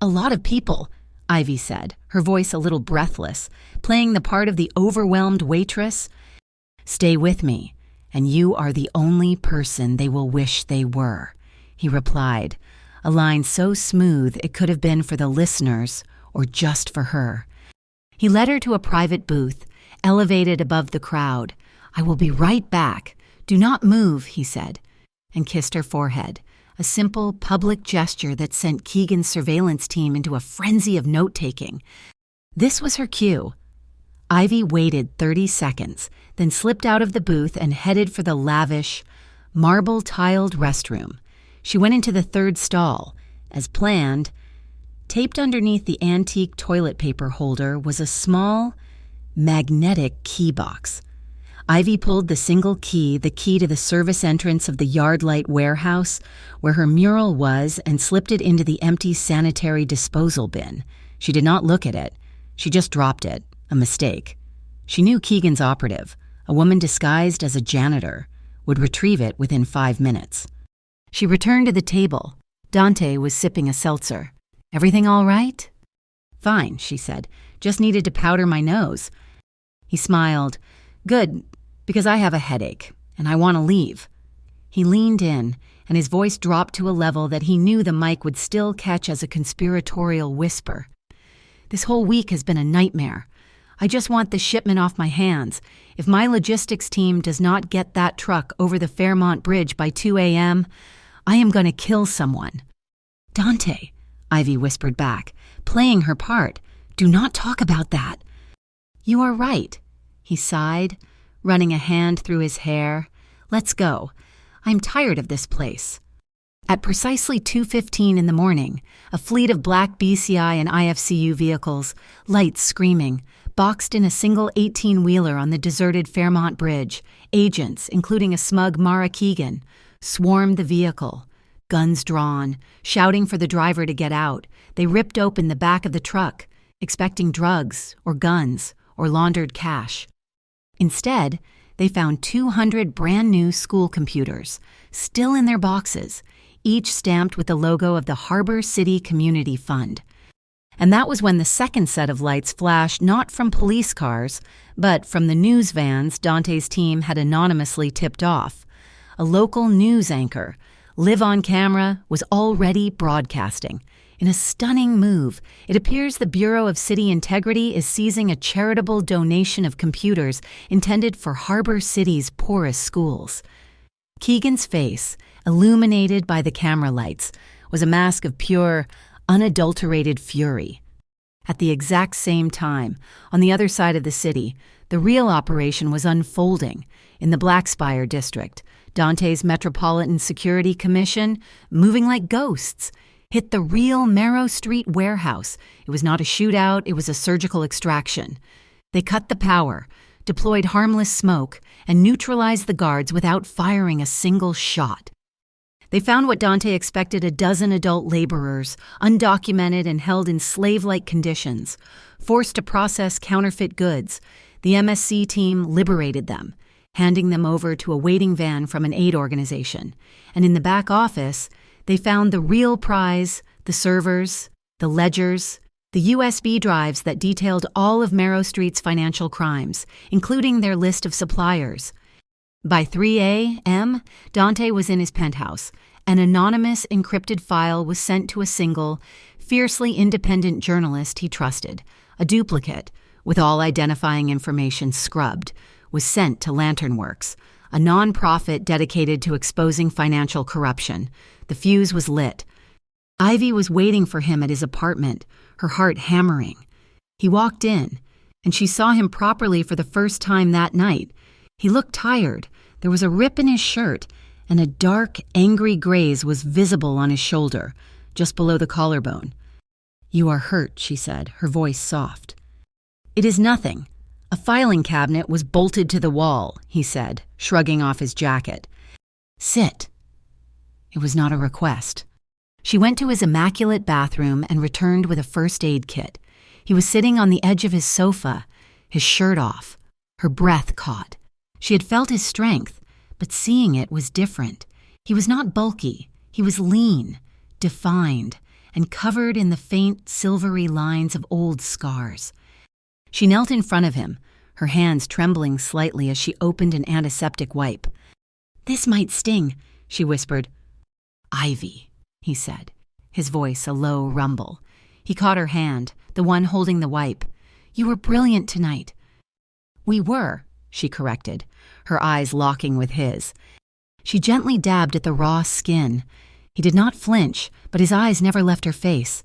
a lot of people, Ivy said, her voice a little breathless, playing the part of the overwhelmed waitress. Stay with me, and you are the only person they will wish they were, he replied, a line so smooth it could have been for the listeners or just for her. He led her to a private booth, elevated above the crowd. I will be right back. Do not move, he said, and kissed her forehead, a simple public gesture that sent Keegan's surveillance team into a frenzy of note-taking. This was her cue. Ivy waited 30 seconds, then slipped out of the booth and headed for the lavish, marble-tiled restroom. She went into the third stall. As planned, taped underneath the antique toilet paper holder was a small, magnetic key box. Ivy pulled the single key, the key to the service entrance of the Yardlight warehouse, where her mural was, and slipped it into the empty sanitary disposal bin. She did not look at it. She just dropped it. A mistake. She knew Keegan's operative, a woman disguised as a janitor, would retrieve it within 5 minutes. She returned to the table. Dante was sipping a seltzer. Everything all right? Fine, she said. Just needed to powder my nose. He smiled. Good, because I have a headache, and I want to leave. He leaned in, and his voice dropped to a level that he knew the mic would still catch as a conspiratorial whisper. This whole week has been a nightmare. I just want the shipment off my hands. If my logistics team does not get that truck over the Fairmont Bridge by 2 a.m., I am going to kill someone. Dante, Ivy whispered back, playing her part. Do not talk about that. You are right, he sighed, running a hand through his hair. Let's go. I'm tired of this place. At precisely 2:15 in the morning, a fleet of black BCI and IFCU vehicles, lights screaming, boxed in a single 18-wheeler on the deserted Fairmont Bridge. Agents, including a smug Mara Keegan, swarmed the vehicle. Guns drawn, shouting for the driver to get out. They ripped open the back of the truck, expecting drugs or guns or laundered cash. Instead, they found 200 brand-new school computers, still in their boxes, each stamped with the logo of the Harbor City Community Fund. And that was when the second set of lights flashed not from police cars, but from the news vans Dante's team had anonymously tipped off. A local news anchor, live on camera, was already broadcasting. In a stunning move, it appears the Bureau of City Integrity is seizing a charitable donation of computers intended for Harbor City's poorest schools. Keegan's face, illuminated by the camera lights, was a mask of pure, unadulterated fury. At the exact same time, on the other side of the city, the real operation was unfolding. In the Blackspire district, Dante's Metropolitan Security Commission, moving like ghosts, hit the real Marrow Street warehouse. It was not a shootout, it was a surgical extraction. They cut the power, deployed harmless smoke, and neutralized the guards without firing a single shot. They found what Dante expected: a dozen adult laborers, undocumented and held in slave-like conditions, forced to process counterfeit goods. The MSC team liberated them, handing them over to a waiting van from an aid organization. And in the back office, they found the real prize, the servers, the ledgers, the USB drives that detailed all of Marrow Street's financial crimes, including their list of suppliers. By 3 a.m., Dante was in his penthouse. An anonymous encrypted file was sent to a single, fiercely independent journalist he trusted. A duplicate, with all identifying information scrubbed, was sent to Lanternworks, a non-profit dedicated to exposing financial corruption. The fuse was lit. Ivy was waiting for him at his apartment, her heart hammering. He walked in, and she saw him properly for the first time that night. He looked tired. There was a rip in his shirt, and a dark, angry graze was visible on his shoulder, just below the collarbone. "You are hurt," she said, her voice soft. "It is nothing. A filing cabinet was bolted to the wall," he said, shrugging off his jacket. "Sit." It was not a request. She went to his immaculate bathroom and returned with a first aid kit. He was sitting on the edge of his sofa, his shirt off, her breath caught. She had felt his strength, but seeing it was different. He was not bulky. He was lean, defined, and covered in the faint, silvery lines of old scars. She knelt in front of him, her hands trembling slightly as she opened an antiseptic wipe. "This might sting," she whispered. "Ivy," he said, his voice a low rumble. He caught her hand, the one holding the wipe. "You were brilliant tonight." "We were," she corrected, her eyes locking with his. She gently dabbed at the raw skin. He did not flinch, but his eyes never left her face.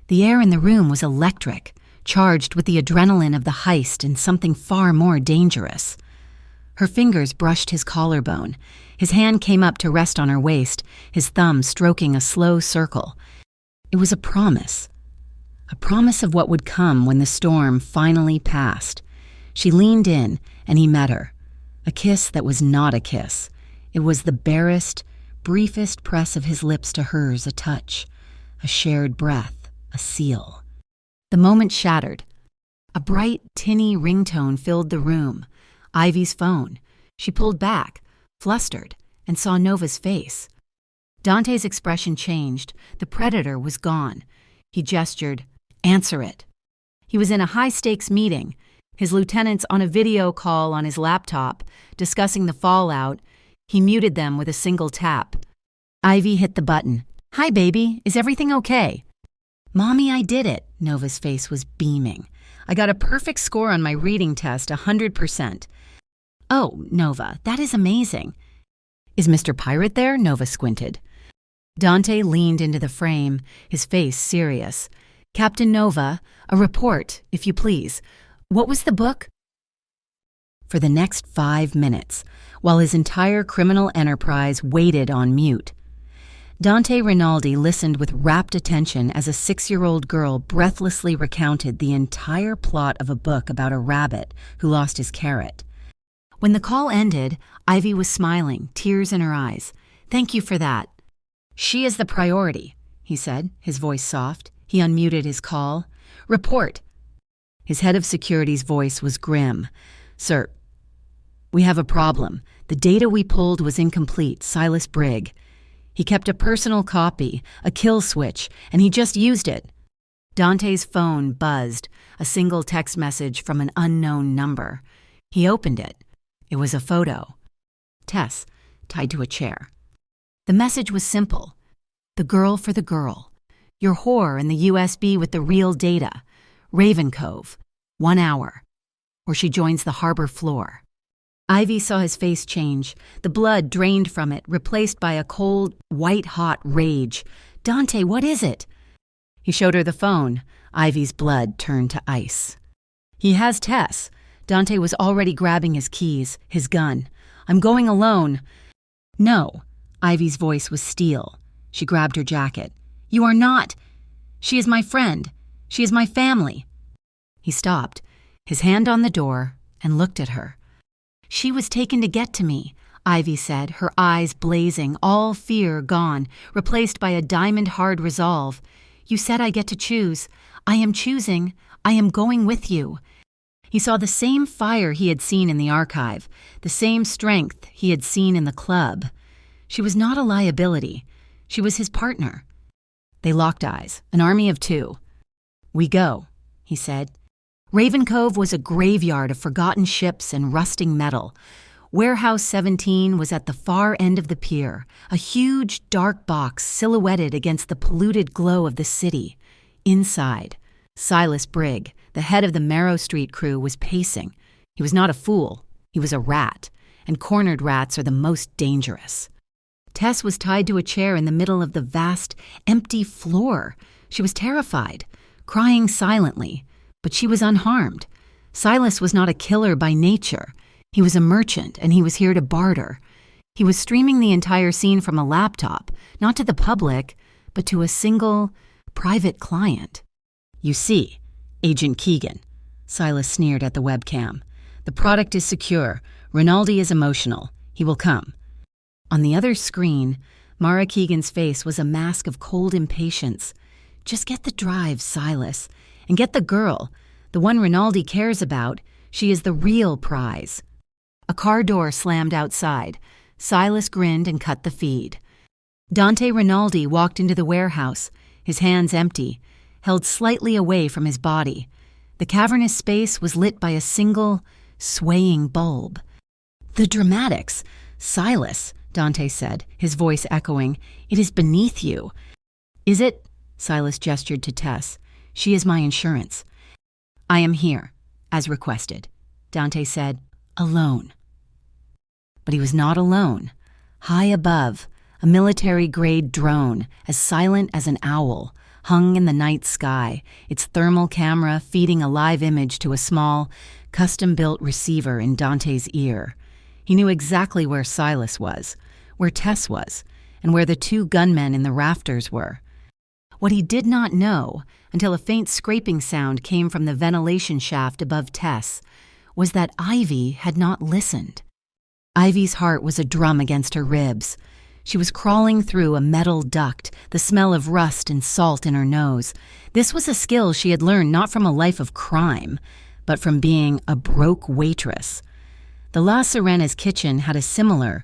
The air in the room was electric, charged with the adrenaline of the heist and something far more dangerous. Her fingers brushed his collarbone. His hand came up to rest on her waist, his thumb stroking a slow circle. It was a promise of what would come when the storm finally passed. She leaned in, and he met her. A kiss that was not a kiss. It was the barest, briefest press of his lips to hers, a touch, a shared breath, a seal. The moment shattered. A bright, tinny ringtone filled the room. Ivy's phone. She pulled back, flustered, and saw Nova's face. Dante's expression changed. The predator was gone. He gestured, "Answer it." He was in a high-stakes meeting, his lieutenants on a video call on his laptop, discussing the fallout. He muted them with a single tap. Ivy hit the button. "Hi, baby. Is everything okay?" "Mommy, I did it." Nova's face was beaming. "I got a perfect score on my reading test, 100%. "Oh, Nova, that is amazing." "Is Mr. Pirate there?" Nova squinted. Dante leaned into the frame, his face serious. "Captain Nova, a report, if you please. What was the book?" For the next 5 minutes, while his entire criminal enterprise waited on mute, Dante Rinaldi listened with rapt attention as a 6-year-old girl breathlessly recounted the entire plot of a book about a rabbit who lost his carrot. When the call ended, Ivy was smiling, tears in her eyes. "Thank you for that." "She is the priority," he said, his voice soft. He unmuted his call. "Report." His head of security's voice was grim. "Sir, we have a problem. The data we pulled was incomplete. Silas Brigg. He kept a personal copy, a kill switch, and he just used it." Dante's phone buzzed, a single text message from an unknown number. He opened it. It was a photo. Tess, tied to a chair. The message was simple. "The girl for the girl. Your whore in the USB with the real data. Raven Cove. 1 hour. Or she joins the harbor floor." Ivy saw his face change, the blood drained from it, replaced by a cold, white-hot rage. "Dante, what is it?" He showed her the phone. Ivy's blood turned to ice. "He has Tess." Dante was already grabbing his keys, his gun. "I'm going alone." "No." Ivy's voice was steel. She grabbed her jacket. "You are not. She is my friend. She is my family." He stopped, his hand on the door, and looked at her. "She was taken to get to me," Ivy said, her eyes blazing, all fear gone, replaced by a diamond-hard resolve. "You said I get to choose. I am choosing. I am going with you." He saw the same fire he had seen in the archive, the same strength he had seen in the club. She was not a liability. She was his partner. They locked eyes, an army of 2. "We go," he said. Raven Cove was a graveyard of forgotten ships and rusting metal. Warehouse 17 was at the far end of the pier, a huge, dark box silhouetted against the polluted glow of the city. Inside, Silas Brigg, the head of the Marrow Street crew, was pacing. He was not a fool. He was a rat, and cornered rats are the most dangerous. Tess was tied to a chair in the middle of the vast, empty floor. She was terrified, crying silently. But she was unharmed. Silas was not a killer by nature. He was a merchant, and he was here to barter. He was streaming the entire scene from a laptop, not to the public, but to a single, private client. "You see, Agent Keegan," Silas sneered at the webcam. "The product is secure. Rinaldi is emotional. He will come." On the other screen, Mara Keegan's face was a mask of cold impatience. Just get the drive, Silas. And get the girl, the one Rinaldi cares about. She is the real prize. A car door slammed outside. Silas grinned and cut the feed. Dante Rinaldi walked into the warehouse, his hands empty, held slightly away from his body. The cavernous space was lit by a single, swaying bulb. "The dramatics! Silas," Dante said, his voice echoing, "it is beneath you." "Is it?" Silas gestured to Tess. "She is my insurance." "I am here, as requested," Dante said, "alone." But he was not alone. High above, a military-grade drone, as silent as an owl, hung in the night sky, its thermal camera feeding a live image to a small, custom-built receiver in Dante's ear. He knew exactly where Silas was, where Tess was, and where the two gunmen in the rafters were. What he did not know, until a faint scraping sound came from the ventilation shaft above Tess, was that Ivy had not listened. Ivy's heart was a drum against her ribs. She was crawling through a metal duct, the smell of rust and salt in her nose. This was a skill she had learned not from a life of crime, but from being a broke waitress. The La Serena's kitchen had a similar,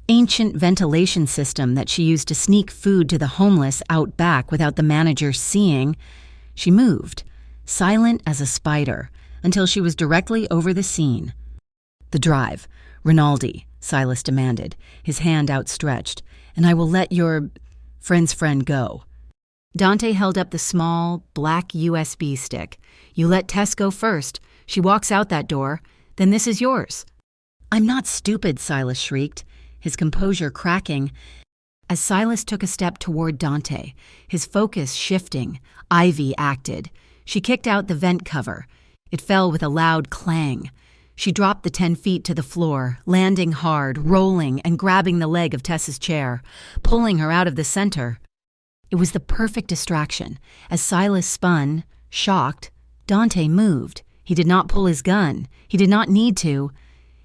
ancient ventilation system that she used to sneak food to the homeless out back without the manager seeing. She moved, silent as a spider, until she was directly over the scene. "The drive. Rinaldi," Silas demanded, his hand outstretched, "and I will let your friend's friend go." Dante held up the small, black USB stick. "You let Tess go first. She walks out that door. Then this is yours." "I'm not stupid," Silas shrieked, his composure cracking. As Silas took a step toward Dante, his focus shifting, Ivy acted. She kicked out the vent cover. It fell with a loud clang. She dropped the 10 feet to the floor, landing hard, rolling, and grabbing the leg of Tess's chair, pulling her out of the center. It was the perfect distraction. As Silas spun, shocked, Dante moved. He did not pull his gun. He did not need to.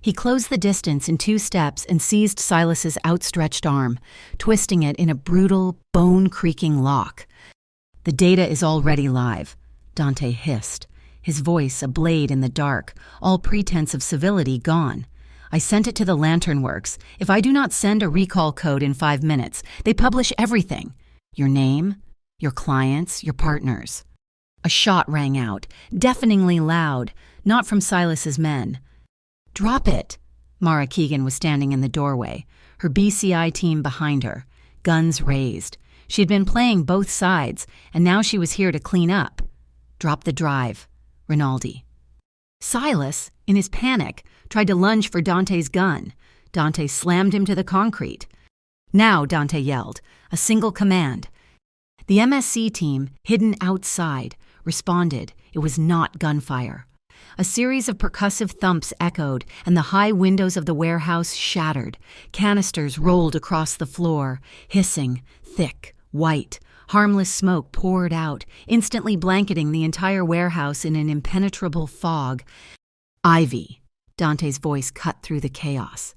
He closed the distance in 2 steps and seized Silas's outstretched arm, twisting it in a brutal, bone-creaking lock. "The data is already live," Dante hissed, his voice a blade in the dark, all pretense of civility gone. "I sent it to the Lantern Works. If I do not send a recall code in 5 minutes, they publish everything. Your name, your clients, your partners." A shot rang out, deafeningly loud, not from Silas's men. "Drop it!" Mara Keegan was standing in the doorway, her BCI team behind her, guns raised. She had been playing both sides, and now she was here to clean up. "Drop the drive." Rinaldi. Silas, in his panic, tried to lunge for Dante's gun. Dante slammed him to the concrete. "Now," Dante yelled, a single command. The MSC team, hidden outside, responded. It was not gunfire. A series of percussive thumps echoed, and the high windows of the warehouse shattered. Canisters rolled across the floor, hissing, thick, white. Harmless smoke poured out, instantly blanketing the entire warehouse in an impenetrable fog. "Ivy," Dante's voice cut through the chaos.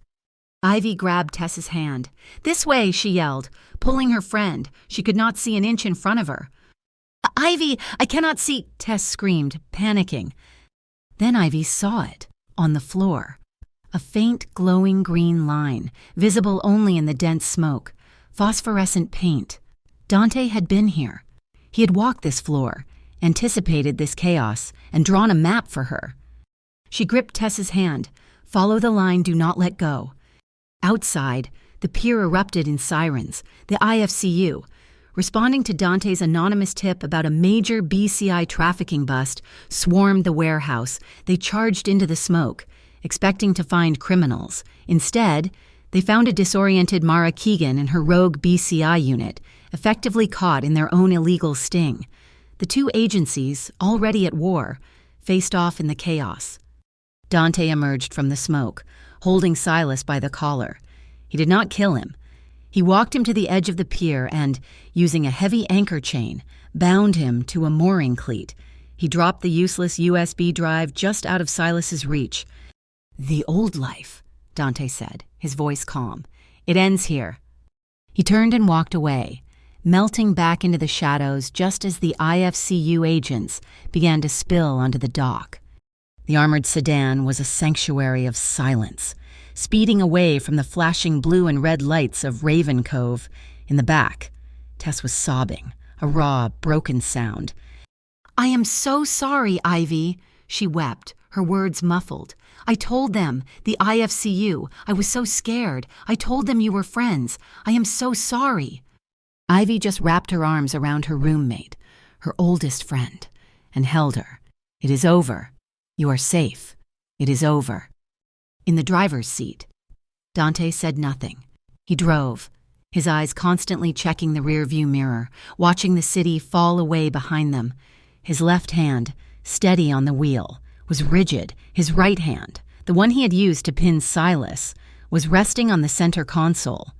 Ivy grabbed Tess's hand. "This way," she yelled, pulling her friend. She could not see an inch in front of her. "Ivy, I cannot see," Tess screamed, panicking. Then Ivy saw it, on the floor. A faint, glowing green line, visible only in the dense smoke. Phosphorescent paint. Dante had been here. He had walked this floor, anticipated this chaos, and drawn a map for her. She gripped Tess's hand. "Follow the line, do not let go." Outside, the pier erupted in sirens, the IFCU. Responding to Dante's anonymous tip about a major BCI trafficking bust, swarmed the warehouse. They charged into the smoke, expecting to find criminals. Instead, they found a disoriented Mara Keegan and her rogue BCI unit, effectively caught in their own illegal sting. The two agencies, already at war, faced off in the chaos. Dante emerged from the smoke, holding Silas by the collar. He did not kill him. He walked him to the edge of the pier and, using a heavy anchor chain, bound him to a mooring cleat. He dropped the useless USB drive just out of Silas's reach. "The old life," Dante said, his voice calm. "It ends here." He turned and walked away, melting back into the shadows just as the IFCU agents began to spill onto the dock. The armored sedan was a sanctuary of silence, speeding away from the flashing blue and red lights of Raven Cove. In the back, Tess was sobbing, a raw, broken sound. "I am so sorry, Ivy," she wept, her words muffled. "I told them, the IFCU. I was so scared. I told them you were friends. I am so sorry." Ivy just wrapped her arms around her roommate, her oldest friend, and held her. "It is over. You are safe. It is over." In the driver's seat, Dante said nothing. He drove, his eyes constantly checking the rearview mirror, watching the city fall away behind them. His left hand, steady on the wheel, was rigid. His right hand, the one he had used to pin Silas, was resting on the center console.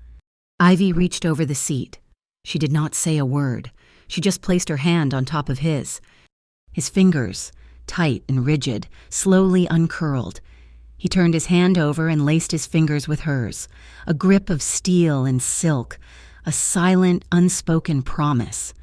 Ivy reached over the seat. She did not say a word. She just placed her hand on top of his. His fingers, tight and rigid, slowly uncurled. He turned his hand over and laced his fingers with hers, a grip of steel and silk, a silent, unspoken promise.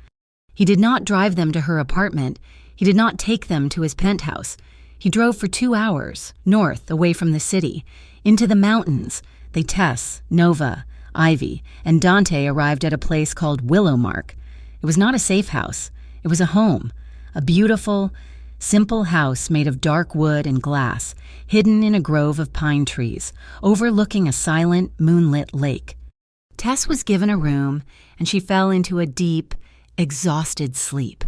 He did not drive them to her apartment. He did not take them to his penthouse. He drove for 2 hours, north, away from the city, into the mountains. Tess, Nova, Ivy, and Dante arrived at a place called Willowmark. It was not a safe house. It was a home, a beautiful, simple house made of dark wood and glass, hidden in a grove of pine trees, overlooking a silent, moonlit lake. Tess was given a room, and she fell into a deep, exhausted sleep.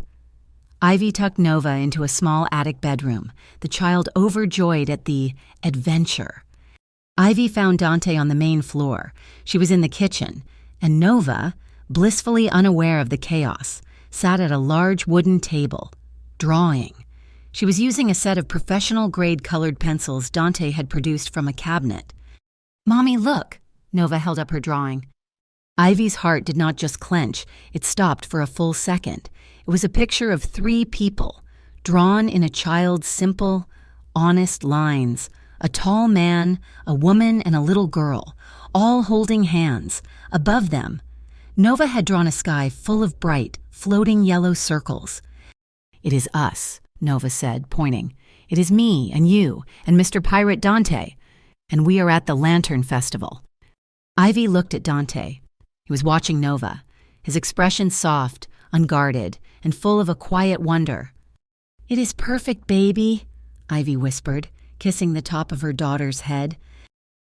Ivy tucked Nova into a small attic bedroom, the child overjoyed at the adventure. Ivy found Dante on the main floor. She was in the kitchen, and Nova, blissfully unaware of the chaos, sat at a large wooden table, drawing. She was using a set of professional-grade colored pencils Dante had produced from a cabinet. "Mommy, look!" Nova held up her drawing. Ivy's heart did not just clench, it stopped for a full second. It was a picture of 3 people, drawn in a child's simple, honest lines. A tall man, a woman, and a little girl, all holding hands. Above them, Nova had drawn a sky full of bright, floating yellow circles. "It is us," Nova said, pointing. "It is me and you and Mr. Pirate Dante, and we are at the Lantern Festival." Ivy looked at Dante. He was watching Nova, his expression soft, unguarded, and full of a quiet wonder. "It is perfect, baby," Ivy whispered, kissing the top of her daughter's head.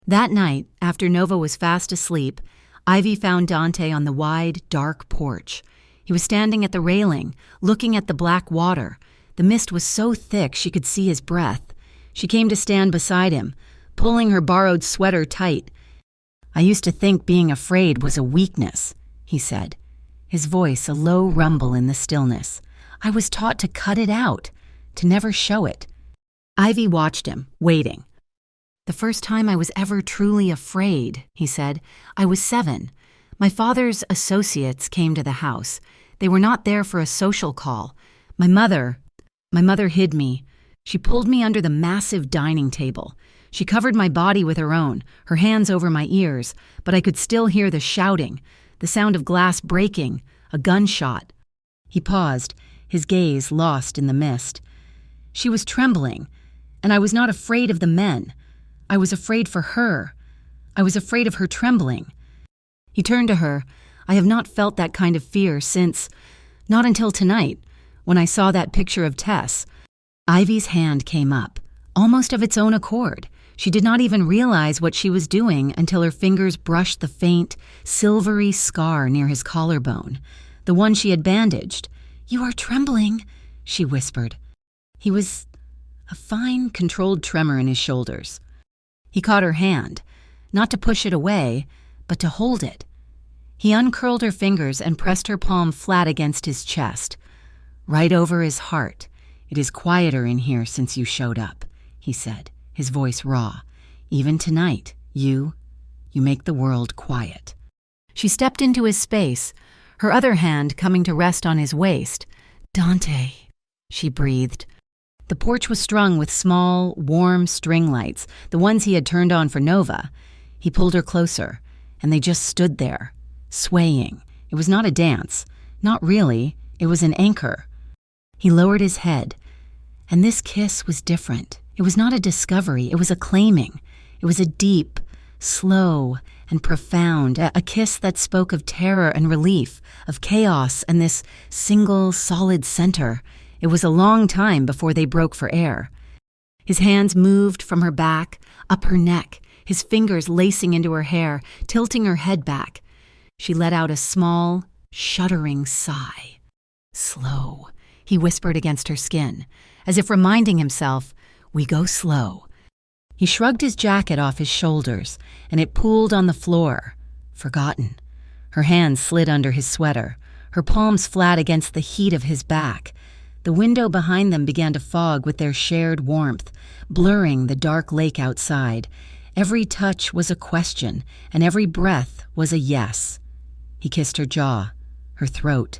That night, after Nova was fast asleep, Ivy found Dante on the wide, dark porch. He was standing at the railing, looking at the black water. The mist was so thick she could see his breath. She came to stand beside him, pulling her borrowed sweater tight. "I used to think being afraid was a weakness," he said, his voice a low rumble in the stillness. "I was taught to cut it out, to never show it." Ivy watched him, waiting. "The first time I was ever truly afraid," he said, "I was 7. My father's associates came to the house. They were not there for a social call. My mother hid me. She pulled me under the massive dining table. She covered my body with her own, her hands over my ears, but I could still hear the shouting, the sound of glass breaking, a gunshot." He paused, his gaze lost in the mist. "She was trembling, and I was not afraid of the men. I was afraid for her. I was afraid of her trembling." He turned to her. "I have not felt that kind of fear since, not until tonight, when I saw that picture of Tess." Ivy's hand came up, almost of its own accord. She did not even realize what she was doing until her fingers brushed the faint, silvery scar near his collarbone, the one she had bandaged. "You are trembling," she whispered. He was a fine, controlled tremor in his shoulders. He caught her hand, not to push it away, but to hold it. He uncurled her fingers and pressed her palm flat against his chest, right over his heart. "It is quieter in here since you showed up," he said, his voice raw. "Even tonight, you make the world quiet." She stepped into his space, her other hand coming to rest on his waist. "Dante," she breathed. The porch was strung with small, warm string lights, the ones he had turned on for Nova. He pulled her closer, and they just stood there, swaying. It was not a dance. Not really. It was an anchor. He lowered his head. And this kiss was different. It was not a discovery. It was a claiming. It was a deep, slow, and profound, a kiss that spoke of terror and relief, of chaos and this single, solid center. It was a long time before they broke for air. His hands moved from her back, up her neck, his fingers lacing into her hair, tilting her head back. She let out a small, shuddering sigh. Slow, he whispered against her skin, as if reminding himself, we go slow. He shrugged his jacket off his shoulders, and it pooled on the floor. Forgotten. Her hands slid under his sweater, her palms flat against the heat of his back. The window behind them began to fog with their shared warmth, blurring the dark lake outside. Every touch was a question, and every breath was a yes. He kissed her jaw, her throat,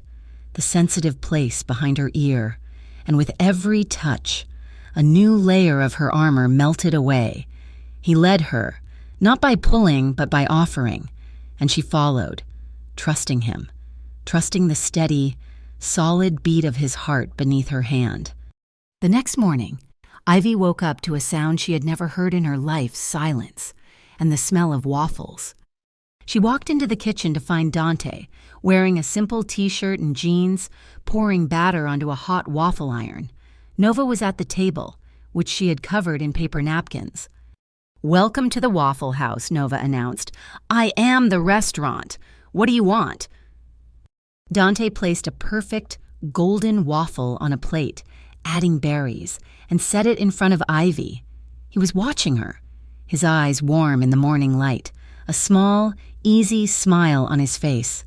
the sensitive place behind her ear, and with every touch, a new layer of her armor melted away. He led her, not by pulling, but by offering, and she followed, trusting him, trusting the steady, solid beat of his heart beneath her hand. The next morning, Ivy woke up to a sound she had never heard in her life, silence, and the smell of waffles. She walked into the kitchen to find Dante, wearing a simple t-shirt and jeans, pouring batter onto a hot waffle iron. Nova was at the table, which she had covered in paper napkins. "Welcome to the Waffle House," Nova announced. "I am the restaurant. What do you want?" Dante placed a perfect, golden waffle on a plate, adding berries, and set it in front of Ivy. He was watching her, his eyes warm in the morning light, a small, easy smile on his face.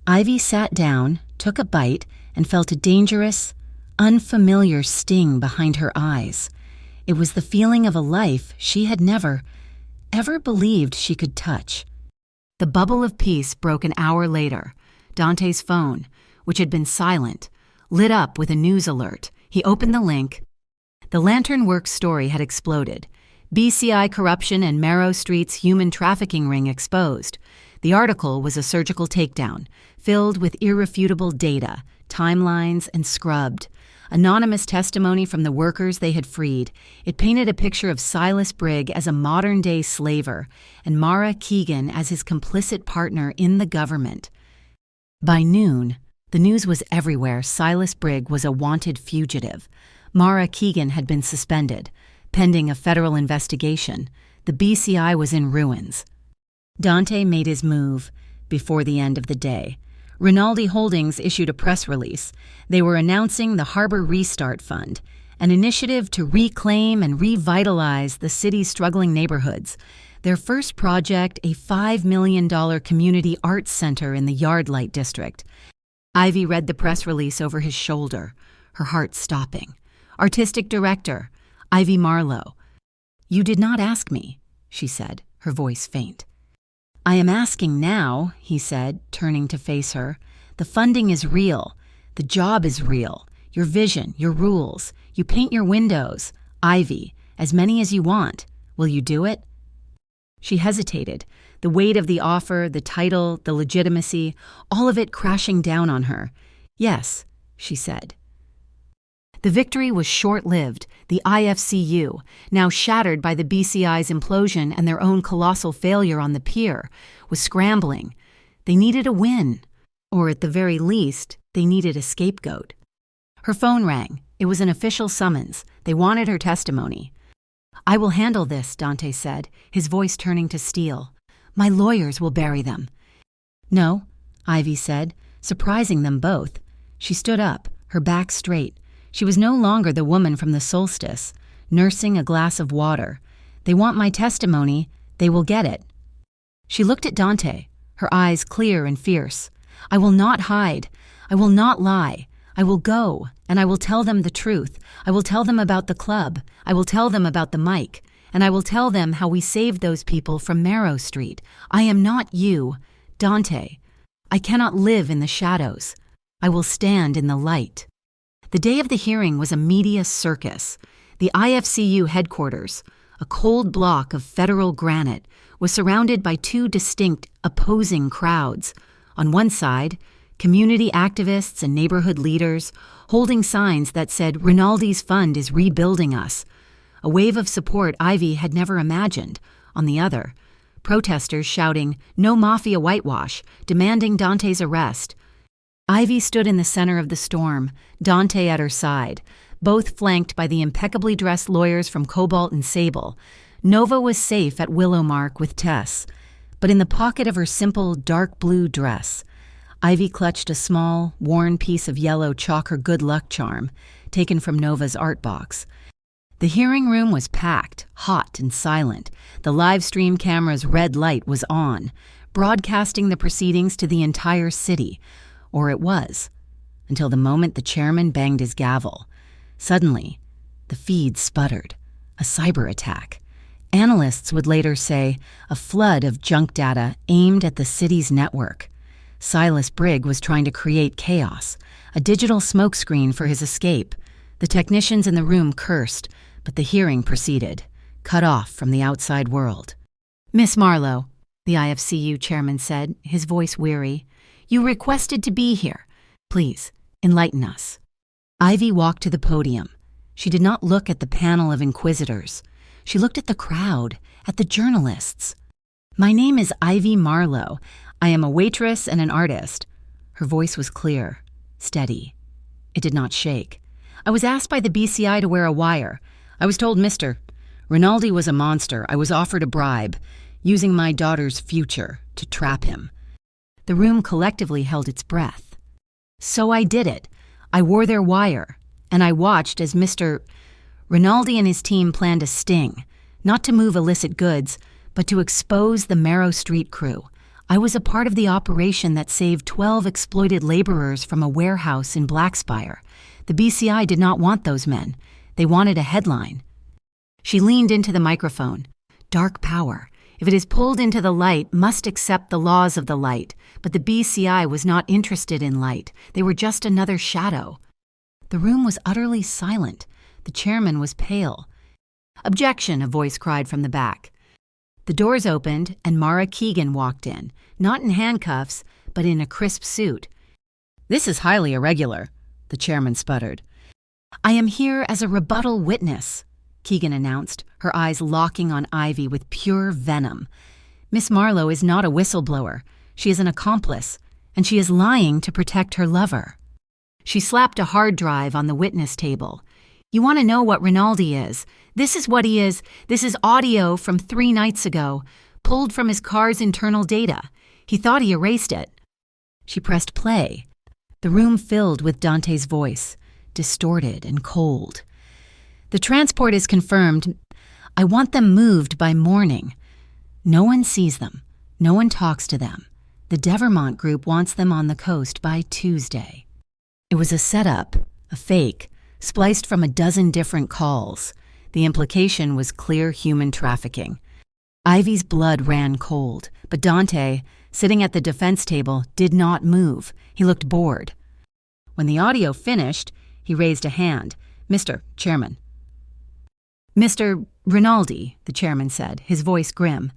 Ivy sat down, took a bite, and felt a dangerous, unfamiliar sting behind her eyes. It was the feeling of a life she had never, ever believed she could touch. The bubble of peace broke an hour later. Dante's phone, which had been silent, lit up with a news alert. He opened the link. The Lantern Works story had exploded. BCI corruption and Marrow Street's human trafficking ring exposed. The article was a surgical takedown, filled with irrefutable data, timelines, and scrubbed. Anonymous testimony from the workers they had freed. It painted a picture of Silas Brigg as a modern-day slaver and Mara Keegan as his complicit partner in the government. By noon, the news was everywhere. Silas Brigg was a wanted fugitive. Mara Keegan had been suspended, pending a federal investigation. The BCI was in ruins. Dante made his move before the end of the day. Rinaldi Holdings issued a press release. They were announcing the Harbor Restart Fund, an initiative to reclaim and revitalize the city's struggling neighborhoods. Their first project, a $5 million community arts center in the Yardlight district. Ivy read the press release over his shoulder, her heart stopping. Artistic director, Ivy Marlowe. "You did not ask me," she said, her voice faint. "I am asking now," he said, turning to face her. "The funding is real. The job is real. Your vision, your rules. You paint your windows. Ivy, as many as you want. Will you do it?" She hesitated, the weight of the offer, the title, the legitimacy, all of it crashing down on her. "Yes," she said. The victory was short-lived. The IFCU, now shattered by the BCI's implosion and their own colossal failure on the pier, was scrambling. They needed a win, or at the very least, they needed a scapegoat. Her phone rang. It was an official summons. They wanted her testimony. "I will handle this," Dante said, his voice turning to steel. "My lawyers will bury them." "No," Ivy said, surprising them both. She stood up, her back straight. She was no longer the woman from the solstice, nursing a glass of water. "They want my testimony. They will get it." She looked at Dante, her eyes clear and fierce. "I will not hide. I will not lie. I will go, and I will tell them the truth. I will tell them about the club. I will tell them about the mic. And I will tell them how we saved those people from Marrow Street. I am not you, Dante. I cannot live in the shadows. I will stand in the light." The day of the hearing was a media circus. The IFCU headquarters, a cold block of federal granite, was surrounded by two distinct, opposing crowds. On one side, community activists and neighborhood leaders holding signs that said, "Rinaldi's fund is rebuilding us," a wave of support Ivy had never imagined. On the other, protesters shouting, "No mafia whitewash," demanding Dante's arrest. Ivy stood in the center of the storm, Dante at her side, both flanked by the impeccably dressed lawyers from Cobalt and Sable. Nova was safe at Willowmark with Tess, but in the pocket of her simple dark blue dress, Ivy clutched a small, worn piece of yellow chalk her good luck charm, taken from Nova's art box. The hearing room was packed, hot and silent. The live stream camera's red light was on, broadcasting the proceedings to the entire city. Or it was, until the moment the chairman banged his gavel. Suddenly, the feed sputtered. A cyber attack. Analysts would later say a flood of junk data aimed at the city's network. Silas Brigg was trying to create chaos, a digital smokescreen for his escape. The technicians in the room cursed, but the hearing proceeded, cut off from the outside world. "Miss Marlowe," the IFCU chairman said, his voice weary, "you requested to be here. Please, enlighten us." Ivy walked to the podium. She did not look at the panel of inquisitors. She looked at the crowd, at the journalists. "My name is Ivy Marlowe. I am a waitress and an artist." Her voice was clear, steady. It did not shake. "I was asked by the BCI to wear a wire. I was told Mr. Rinaldi was a monster. I was offered a bribe, using my daughter's future to trap him." The room collectively held its breath. "So I did it. I wore their wire, and I watched as Mr. Rinaldi and his team planned a sting, not to move illicit goods, but to expose the Marrow Street crew. I was a part of the operation that saved 12 exploited laborers from a warehouse in Blackspire. The BCI did not want those men. They wanted a headline." She leaned into the microphone. "Dark power, if it is pulled into the light, must accept the laws of the light. But the BCI was not interested in light. They were just another shadow." The room was utterly silent. The chairman was pale. "Objection," a voice cried from the back. The doors opened, and Mara Keegan walked in, not in handcuffs, but in a crisp suit. "This is highly irregular," the chairman sputtered. "I am here as a rebuttal witness," Keegan announced, her eyes locking on Ivy with pure venom. "Miss Marlowe is not a whistleblower. She is an accomplice, and she is lying to protect her lover." She slapped a hard drive on the witness table. "You want to know what Rinaldi is? This is what he is. This is audio from 3 nights ago, pulled from his car's internal data. He thought he erased it." She pressed play. The room filled with Dante's voice, distorted and cold. "The transport is confirmed. I want them moved by morning. No one sees them. No one talks to them. The Devermont group wants them on the coast by Tuesday." It was a setup, a fake, spliced from a dozen different calls. The implication was clear human trafficking. Ivy's blood ran cold, but Dante, sitting at the defense table, did not move. He looked bored. When the audio finished, he raised a hand. "Mr. Chairman." "Mr. Rinaldi," the chairman said, his voice grim.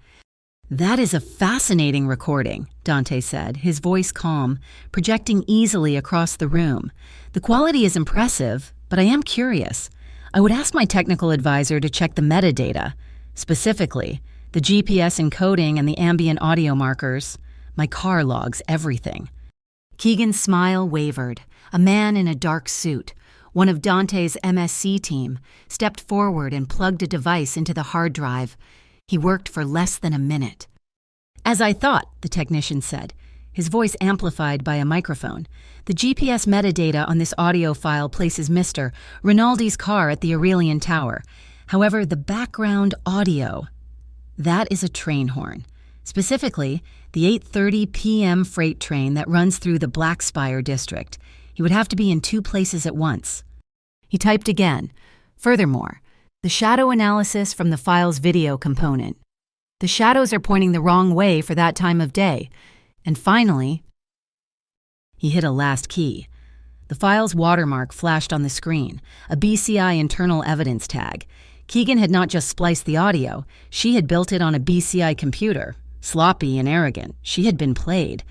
"That is a fascinating recording," Dante said, his voice calm, projecting easily across the room. "The quality is impressive, but I am curious. I would ask my technical advisor to check the metadata, specifically the GPS encoding and the ambient audio markers. My car logs everything." Keegan's smile wavered. A man in a dark suit, one of Dante's MSC team, stepped forward and plugged a device into the hard drive. He worked for less than a minute. "As I thought," the technician said, his voice amplified by a microphone. "The GPS metadata on this audio file places Mr. Rinaldi's car at the Aurelian Tower. However, the background audio, that is a train horn. Specifically, the 8:30 p.m. freight train that runs through the Blackspire district. He would have to be in 2 places at once." He typed again. "Furthermore, the shadow analysis from the file's video component. The shadows are pointing the wrong way for that time of day. And finally," he hit a last key. The file's watermark flashed on the screen, a BCI internal evidence tag. Keegan had not just spliced the audio, she had built it on a BCI computer. Sloppy and arrogant, she had been played.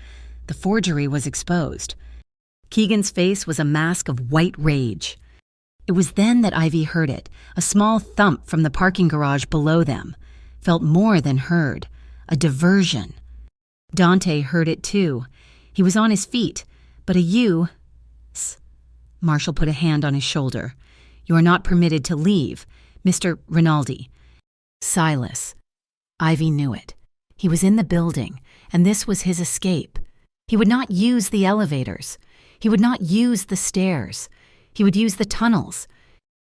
The forgery was exposed. Keegan's face was a mask of white rage. It was then that Ivy heard it, a small thump from the parking garage below them. Felt more than heard, a diversion. Dante heard it too. He was on his feet, but Marshall put a hand on his shoulder. You are not permitted to leave, Mr. Rinaldi. Silas. Ivy knew it. He was in the building, and this was his escape. He would not use the elevators. He would not use the stairs. He would use the tunnels.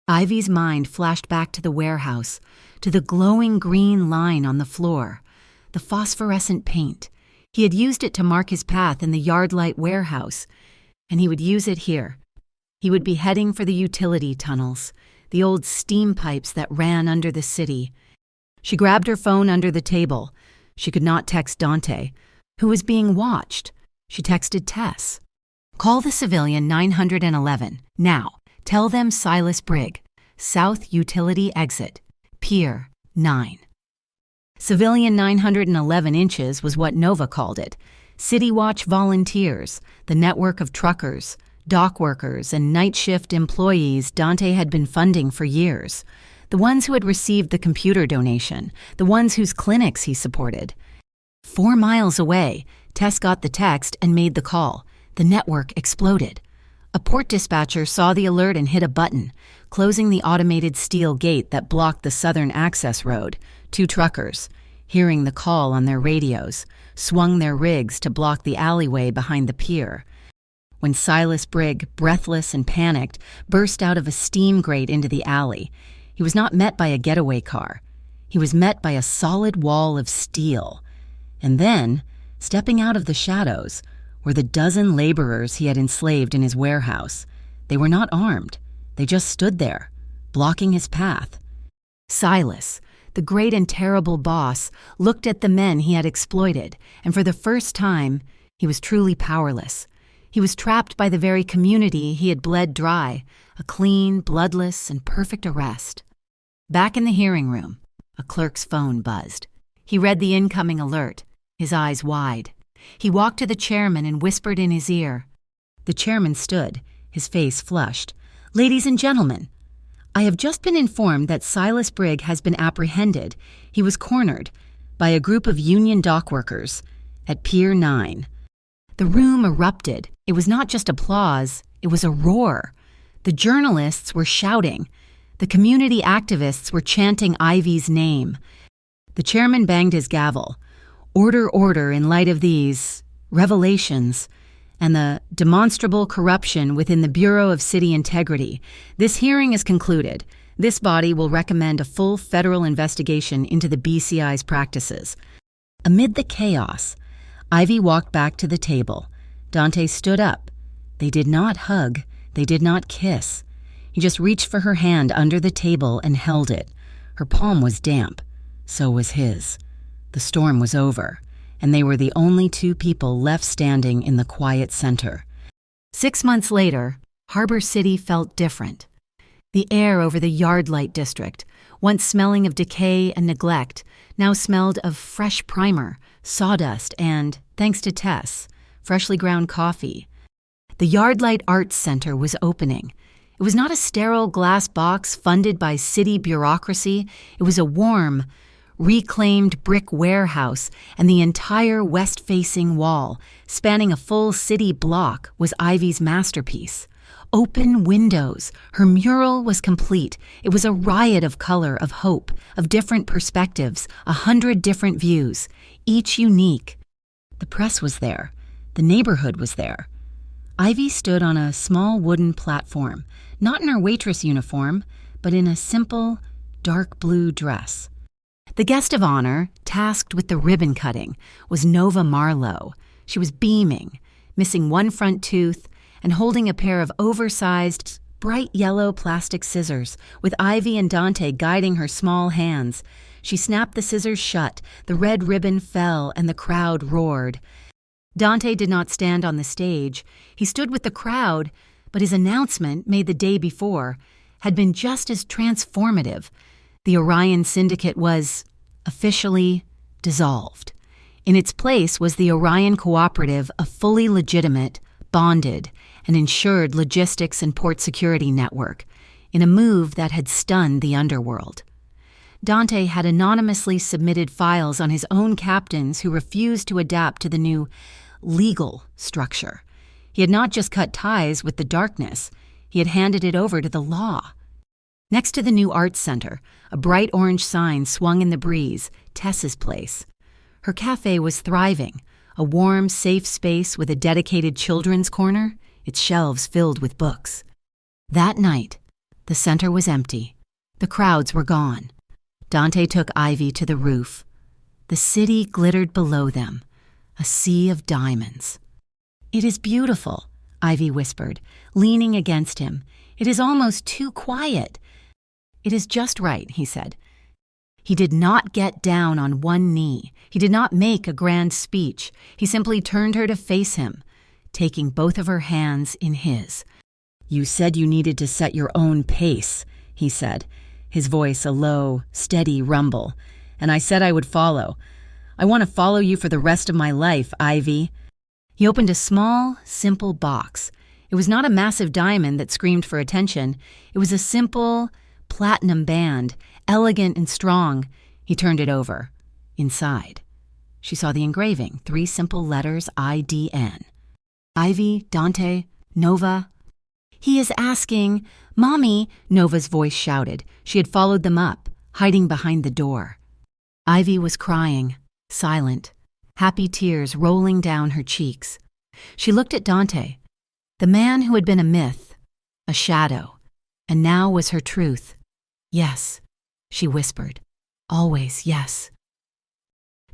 Ivy's mind flashed back to the warehouse, to the glowing green line on the floor, the phosphorescent paint. He had used it to mark his path in the Yardlight warehouse, and he would use it here. He would be heading for the utility tunnels, the old steam pipes that ran under the city. She grabbed her phone under the table. She could not text Dante, who was being watched. She texted Tess. Call the civilian 911. Now, tell them Silas Brigg, South Utility Exit, Pier 9. Civilian 911 inches was what Nova called it. City Watch volunteers, the network of truckers, dock workers, and night shift employees Dante had been funding for years. The ones who had received the computer donation, the ones whose clinics he supported. 4 miles away, Tess got the text and made the call. The network exploded. A port dispatcher saw the alert and hit a button, closing the automated steel gate that blocked the southern access road. 2 truckers, hearing the call on their radios, swung their rigs to block the alleyway behind the pier. When Silas Brigg, breathless and panicked, burst out of a steam grate into the alley, he was not met by a getaway car. He was met by a solid wall of steel. And then, stepping out of the shadows, were the dozen laborers he had enslaved in his warehouse. They were not armed. They just stood there, blocking his path. Silas, the great and terrible boss, looked at the men he had exploited, and for the first time, he was truly powerless. He was trapped by the very community he had bled dry, a clean, bloodless, and perfect arrest. Back in the hearing room, a clerk's phone buzzed. He read the incoming alert, his eyes wide. He walked to the chairman and whispered in his ear. The chairman stood, his face flushed. Ladies and gentlemen, I have just been informed that Silas Brigg has been apprehended. He was cornered by a group of union dock workers at Pier 9. The room erupted. It was not just applause, it was a roar. The journalists were shouting. The community activists were chanting Ivy's name. The chairman banged his gavel. Order, order in light of these revelations and the demonstrable corruption within the Bureau of City Integrity. This hearing is concluded. This body will recommend a full federal investigation into the BCI's practices. Amid the chaos, Ivy walked back to the table. Dante stood up. They did not hug. They did not kiss. He just reached for her hand under the table and held it. Her palm was damp. So was his. The storm was over, and they were the only 2 people left standing in the quiet center. 6 months later, Harbor City felt different. The air over the Yardlight district, once smelling of decay and neglect, now smelled of fresh primer, sawdust, and, thanks to Tess, freshly ground coffee. The Yardlight Arts Center was opening. It was not a sterile glass box funded by city bureaucracy. It was a warm, reclaimed brick warehouse, and the entire west-facing wall, spanning a full city block, was Ivy's masterpiece. Open windows. Her mural was complete. It was a riot of color, of hope, of different perspectives, 100 different views, each unique. The press was there. The neighborhood was there. Ivy stood on a small wooden platform, not in her waitress uniform, but in a simple, dark blue dress. The guest of honor, tasked with the ribbon cutting, was Nova Marlowe. She was beaming, missing one front tooth, and holding a pair of oversized, bright yellow plastic scissors, with Ivy and Dante guiding her small hands. She snapped the scissors shut, the red ribbon fell, and the crowd roared. Dante did not stand on the stage. He stood with the crowd, but his announcement, made the day before, had been just as transformative. The Orion Syndicate was officially dissolved. In its place was the Orion Cooperative, a fully legitimate, bonded, and insured logistics and port security network, in a move that had stunned the underworld. Dante had anonymously submitted files on his own captains who refused to adapt to the new legal structure. He had not just cut ties with the darkness, he had handed it over to the law. Next to the new arts center, a bright orange sign swung in the breeze, Tessa's Place. Her cafe was thriving, a warm, safe space with a dedicated children's corner, its shelves filled with books. That night, the center was empty. The crowds were gone. Dante took Ivy to the roof. The city glittered below them, a sea of diamonds. "It is beautiful," Ivy whispered, leaning against him. "It is almost too quiet." "It is just right," he said. He did not get down on one knee. He did not make a grand speech. He simply turned her to face him, taking both of her hands in his. "You said you needed to set your own pace," he said, his voice a low, steady rumble, "and I said I would follow. I want to follow you for the rest of my life, Ivy." He opened a small, simple box. It was not a massive diamond that screamed for attention. It was a simple, platinum band, elegant and strong. He turned it over. Inside, she saw the engraving, 3 simple letters, IDN. Ivy, Dante, Nova. "He is asking, Mommy," Nova's voice shouted. She had followed them up, hiding behind the door. Ivy was crying, silent, happy tears rolling down her cheeks. She looked at Dante, the man who had been a myth, a shadow, and now was her truth. "Yes," she whispered. "Always yes."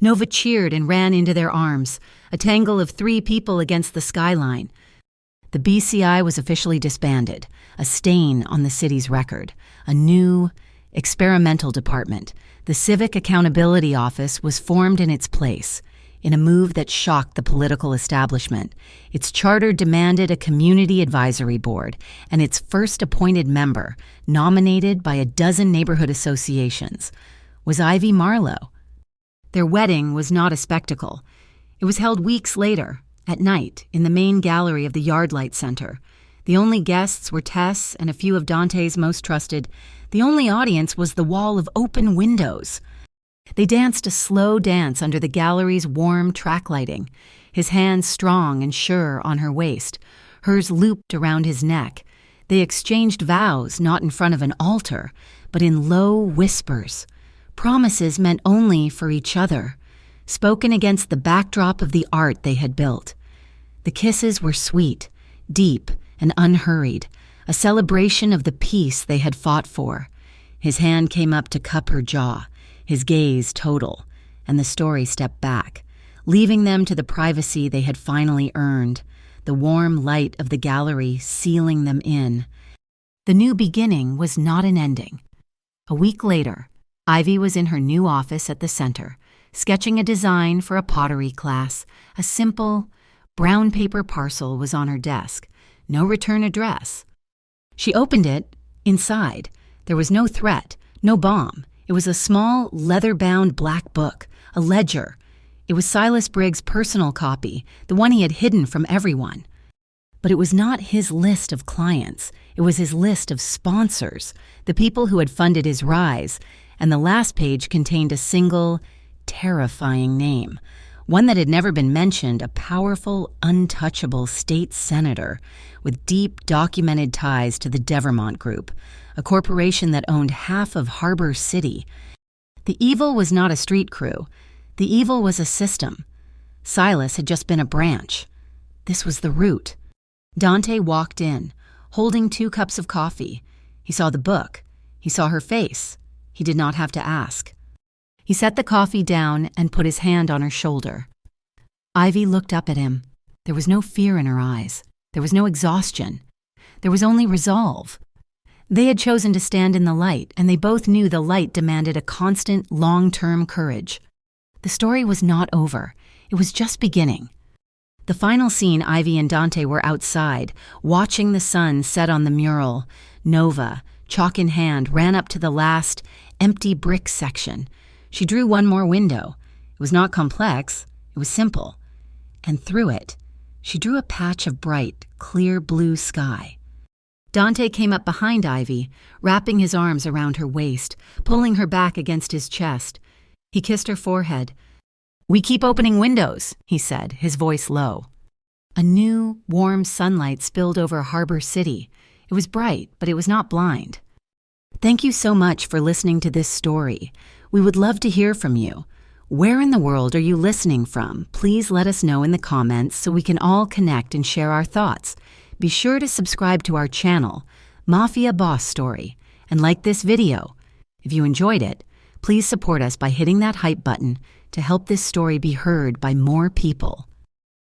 Nova cheered and ran into their arms, a tangle of 3 people against the skyline. The BCI was officially disbanded, a stain on the city's record. A new, experimental department, the Civic Accountability Office, was formed in its place. In a move that shocked the political establishment, its charter demanded a community advisory board, and its first appointed member, nominated by a dozen neighborhood associations, was Ivy Marlowe. Their wedding was not a spectacle. It was held weeks later, at night, in the main gallery of the Yardlight Center. The only guests were Tess and a few of Dante's most trusted. The only audience was the wall of open windows. They danced a slow dance under the gallery's warm track lighting, his hands strong and sure on her waist, hers looped around his neck. They exchanged vows not in front of an altar, but in low whispers, promises meant only for each other, spoken against the backdrop of the art they had built. The kisses were sweet, deep, and unhurried, a celebration of the peace they had fought for. His hand came up to cup her jaw, his gaze total, and the story stepped back, leaving them to the privacy they had finally earned, the warm light of the gallery sealing them in. The new beginning was not an ending. A week later, Ivy was in her new office at the center, sketching a design for a pottery class. A simple, brown paper parcel was on her desk, no return address. She opened it. Inside, there was no threat, no bomb. It was a small, leather-bound black book, a ledger. It was Silas Briggs' personal copy, the one he had hidden from everyone. But it was not his list of clients. It was his list of sponsors, the people who had funded his rise, and the last page contained a single, terrifying name, one that had never been mentioned, a powerful, untouchable state senator with deep, documented ties to the Devermont Group, a corporation that owned half of Harbor City. The evil was not a street crew. The evil was a system. Silas had just been a branch. This was the root. Dante walked in, holding 2 cups of coffee. He saw the book. He saw her face. He did not have to ask. He set the coffee down and put his hand on her shoulder. Ivy looked up at him. There was no fear in her eyes. There was no exhaustion. There was only resolve. They had chosen to stand in the light, and they both knew the light demanded a constant, long-term courage. The story was not over. It was just beginning. The final scene, Ivy and Dante were outside, watching the sun set on the mural. Nova, chalk in hand, ran up to the last, empty brick section. She drew one more window. It was not complex. It was simple, and through it, she drew a patch of bright, clear blue sky. Dante came up behind Ivy, wrapping his arms around her waist, pulling her back against his chest. He kissed her forehead. "We keep opening windows," he said, his voice low. A new, warm sunlight spilled over Harbor City. It was bright, but it was not blind. Thank you so much for listening to this story. We would love to hear from you. Where in the world are you listening from? Please let us know in the comments so we can all connect and share our thoughts. Be sure to subscribe to our channel, Mafia Boss Story, and like this video. If you enjoyed it, please support us by hitting that hype button to help this story be heard by more people.